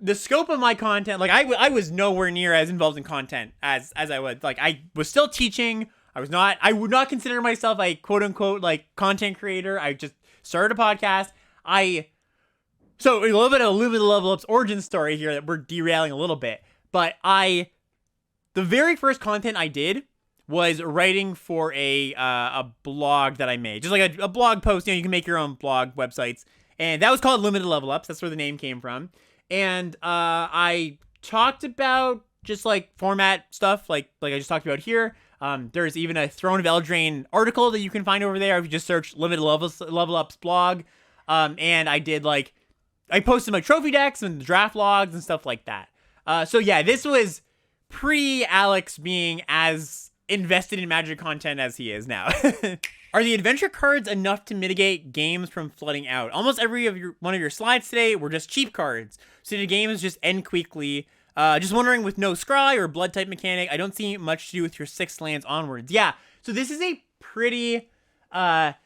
the scope of my content, like I was nowhere near as involved in content as I was. Like I was still teaching. I would not consider myself a quote unquote like content creator. I just started a podcast. So a little bit of Limited Level Up's origin story here that we're derailing a little bit. But the very first content I did was writing for a blog that I made. Just like a blog post, you can make your own blog websites. And that was called Limited Level Ups. That's where the name came from. And I talked about just like format stuff, like I just talked about here. There's even a Throne of Eldraine article that you can find over there if you just search Limited Level Up's blog. And I posted my trophy decks and draft logs and stuff like that. So yeah, this was pre-Alex being as invested in Magic content as he is now. Are the adventure cards enough to mitigate games from flooding out? Almost every one of your slides today were just cheap cards, so the games just end quickly. Just wondering, with no scry or blood type mechanic, I don't see much to do with your 6 lands onwards. Yeah, so this is a pretty I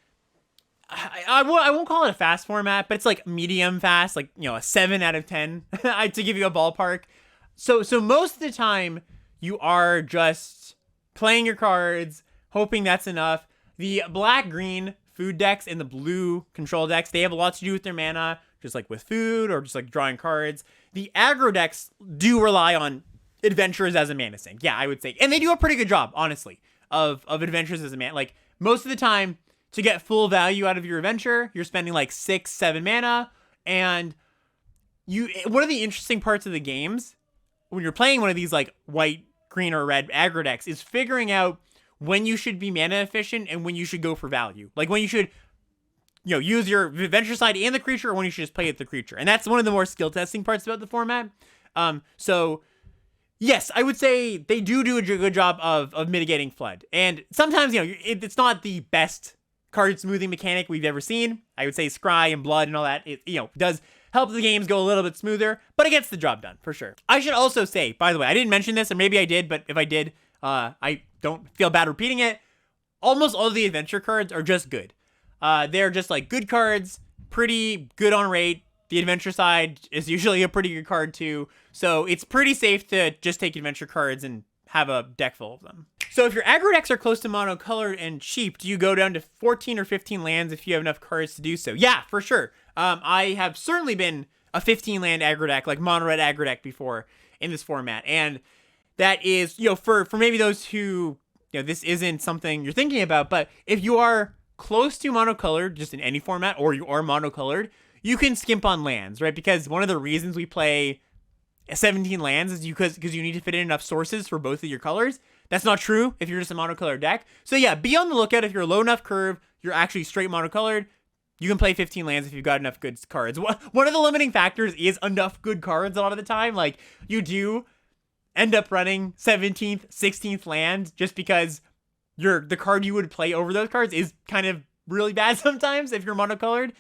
won't call it a fast format, but it's like medium fast, like a 7 out of 10 to give you a ballpark. So most of the time you are just playing your cards, hoping that's enough. The black-green food decks and the blue control decks, they have a lot to do with their mana, just like with food or just like drawing cards. The aggro decks do rely on adventures as a mana sink. Yeah, I would say. And they do a pretty good job, honestly, of adventures as a mana. Like, most of the time, to get full value out of your adventure, you're spending like 6-7 mana. And one of the interesting parts of the games, when you're playing one of these like white, green, or red aggro decks, is figuring out when you should be mana efficient and when you should go for value. Like when you should, use your adventure side and the creature, or when you should just play with the creature. And that's one of the more skill testing parts about the format. So yes, I would say they do a good job of mitigating flood. And sometimes, it's not the best card smoothing mechanic we've ever seen. I would say scry and blood and all that, it does help the games go a little bit smoother, but it gets the job done for sure. I should also say, by the way, I didn't mention this, or maybe I did, but if I did, I don't feel bad repeating it. Almost all of the adventure cards are just good. They're just like good cards, pretty good on rate. The adventure side is usually a pretty good card too. So it's pretty safe to just take adventure cards and have a deck full of them. So if your aggro decks are close to monocolored and cheap, do you go down to 14 or 15 lands if you have enough cards to do so? Yeah, for sure. I have certainly been a 15 land aggro deck, like mono red aggro deck before in this format. And that is, for maybe those who, this isn't something you're thinking about, but if you are close to monocolored, just in any format, or you are monocolored, you can skimp on lands, right? Because one of the reasons we play 17 lands is because you need to fit in enough sources for both of your colors. That's not true if you're just a monocolored deck. So yeah, be on the lookout. If you're low enough curve, you're actually straight monocolored, you can play 15 lands if you've got enough good cards. One of the limiting factors is enough good cards a lot of the time. Like, you do end up running 17th, 16th land just because the card you would play over those cards is kind of really bad sometimes if you're monocolored.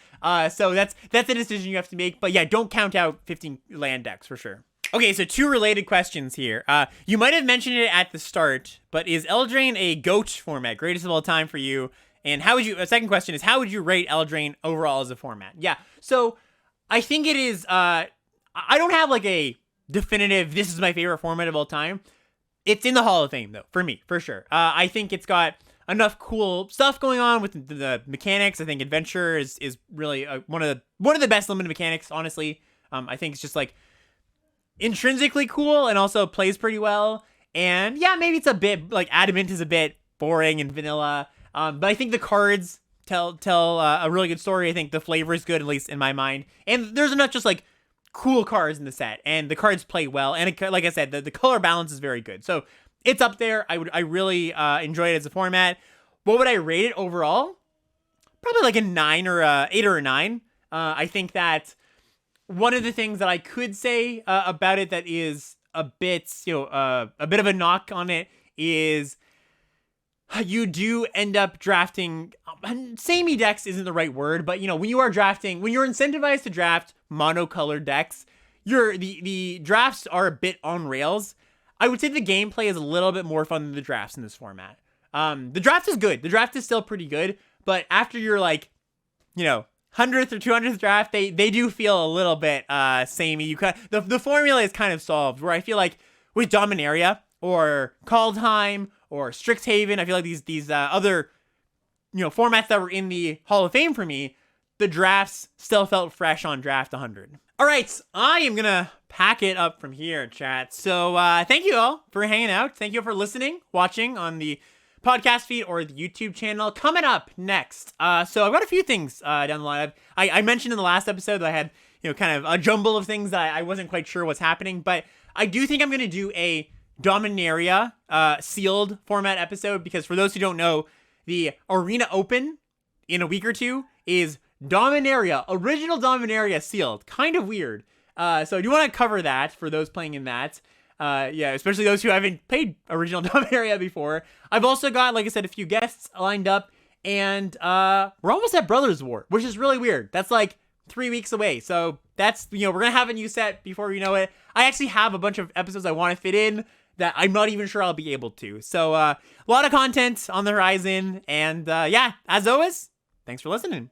So that's a decision you have to make. But yeah, don't count out 15 land decks for sure. Okay, so 2 related questions here. You might have mentioned it at the start, but is Eldraine a GOAT format, greatest of all time for you? And second question is, how would you rate Eldraine overall as a format? Yeah, so I think it is, I don't have like a definitive, this is my favorite format of all time. It's in the Hall of Fame though, for me, for sure. I think it's got enough cool stuff going on with the mechanics. I think Adventure is really one of the best limited mechanics, honestly. I think it's just like intrinsically cool and also plays pretty well. And yeah, maybe it's a bit like Adamant is a bit boring and vanilla. But I think the cards tell a really good story. I think the flavor is good, at least in my mind. And there's enough just like cool cards in the set, and the cards play well. And like I said, the color balance is very good. So it's up there. I really enjoy it as a format. What would I rate it overall? Probably like a 9 or a 8 or a 9. I think that one of the things that I could say about it that is a bit of a knock on it is you do end up drafting, samey decks isn't the right word, but when you are drafting, when you're incentivized to draft monocolored decks, the drafts are a bit on rails. I would say the gameplay is a little bit more fun than the drafts in this format. The draft is good. The draft is still pretty good, but after your 100th or 200th draft, they do feel a little bit samey. The formula is kind of solved, where I feel like with Dominaria or Kaldheim or Strixhaven, I feel like these other formats that were in the Hall of Fame for me, the drafts still felt fresh on draft 100. All right, I am gonna pack it up from here, chat. So thank you all for hanging out. Thank you for listening, watching on the podcast feed or the YouTube channel. Coming up next, so I've got a few things down the line. I mentioned in the last episode that I had kind of a jumble of things that I wasn't quite sure what's happening, but I do think I'm gonna do a Dominaria sealed format episode, because for those who don't know, the Arena Open in a week or two is Dominaria, original Dominaria sealed. Kind of weird. So I do want to cover that for those playing in that. Especially those who haven't played original Dominaria before. I've also got, like I said, a few guests lined up, and we're almost at Brothers War, which is really weird. That's like 3 weeks away. So that's, we're going to have a new set before you know it. I actually have a bunch of episodes I want to fit in that I'm not even sure I'll be able to. So a lot of content on the horizon. And as always, thanks for listening.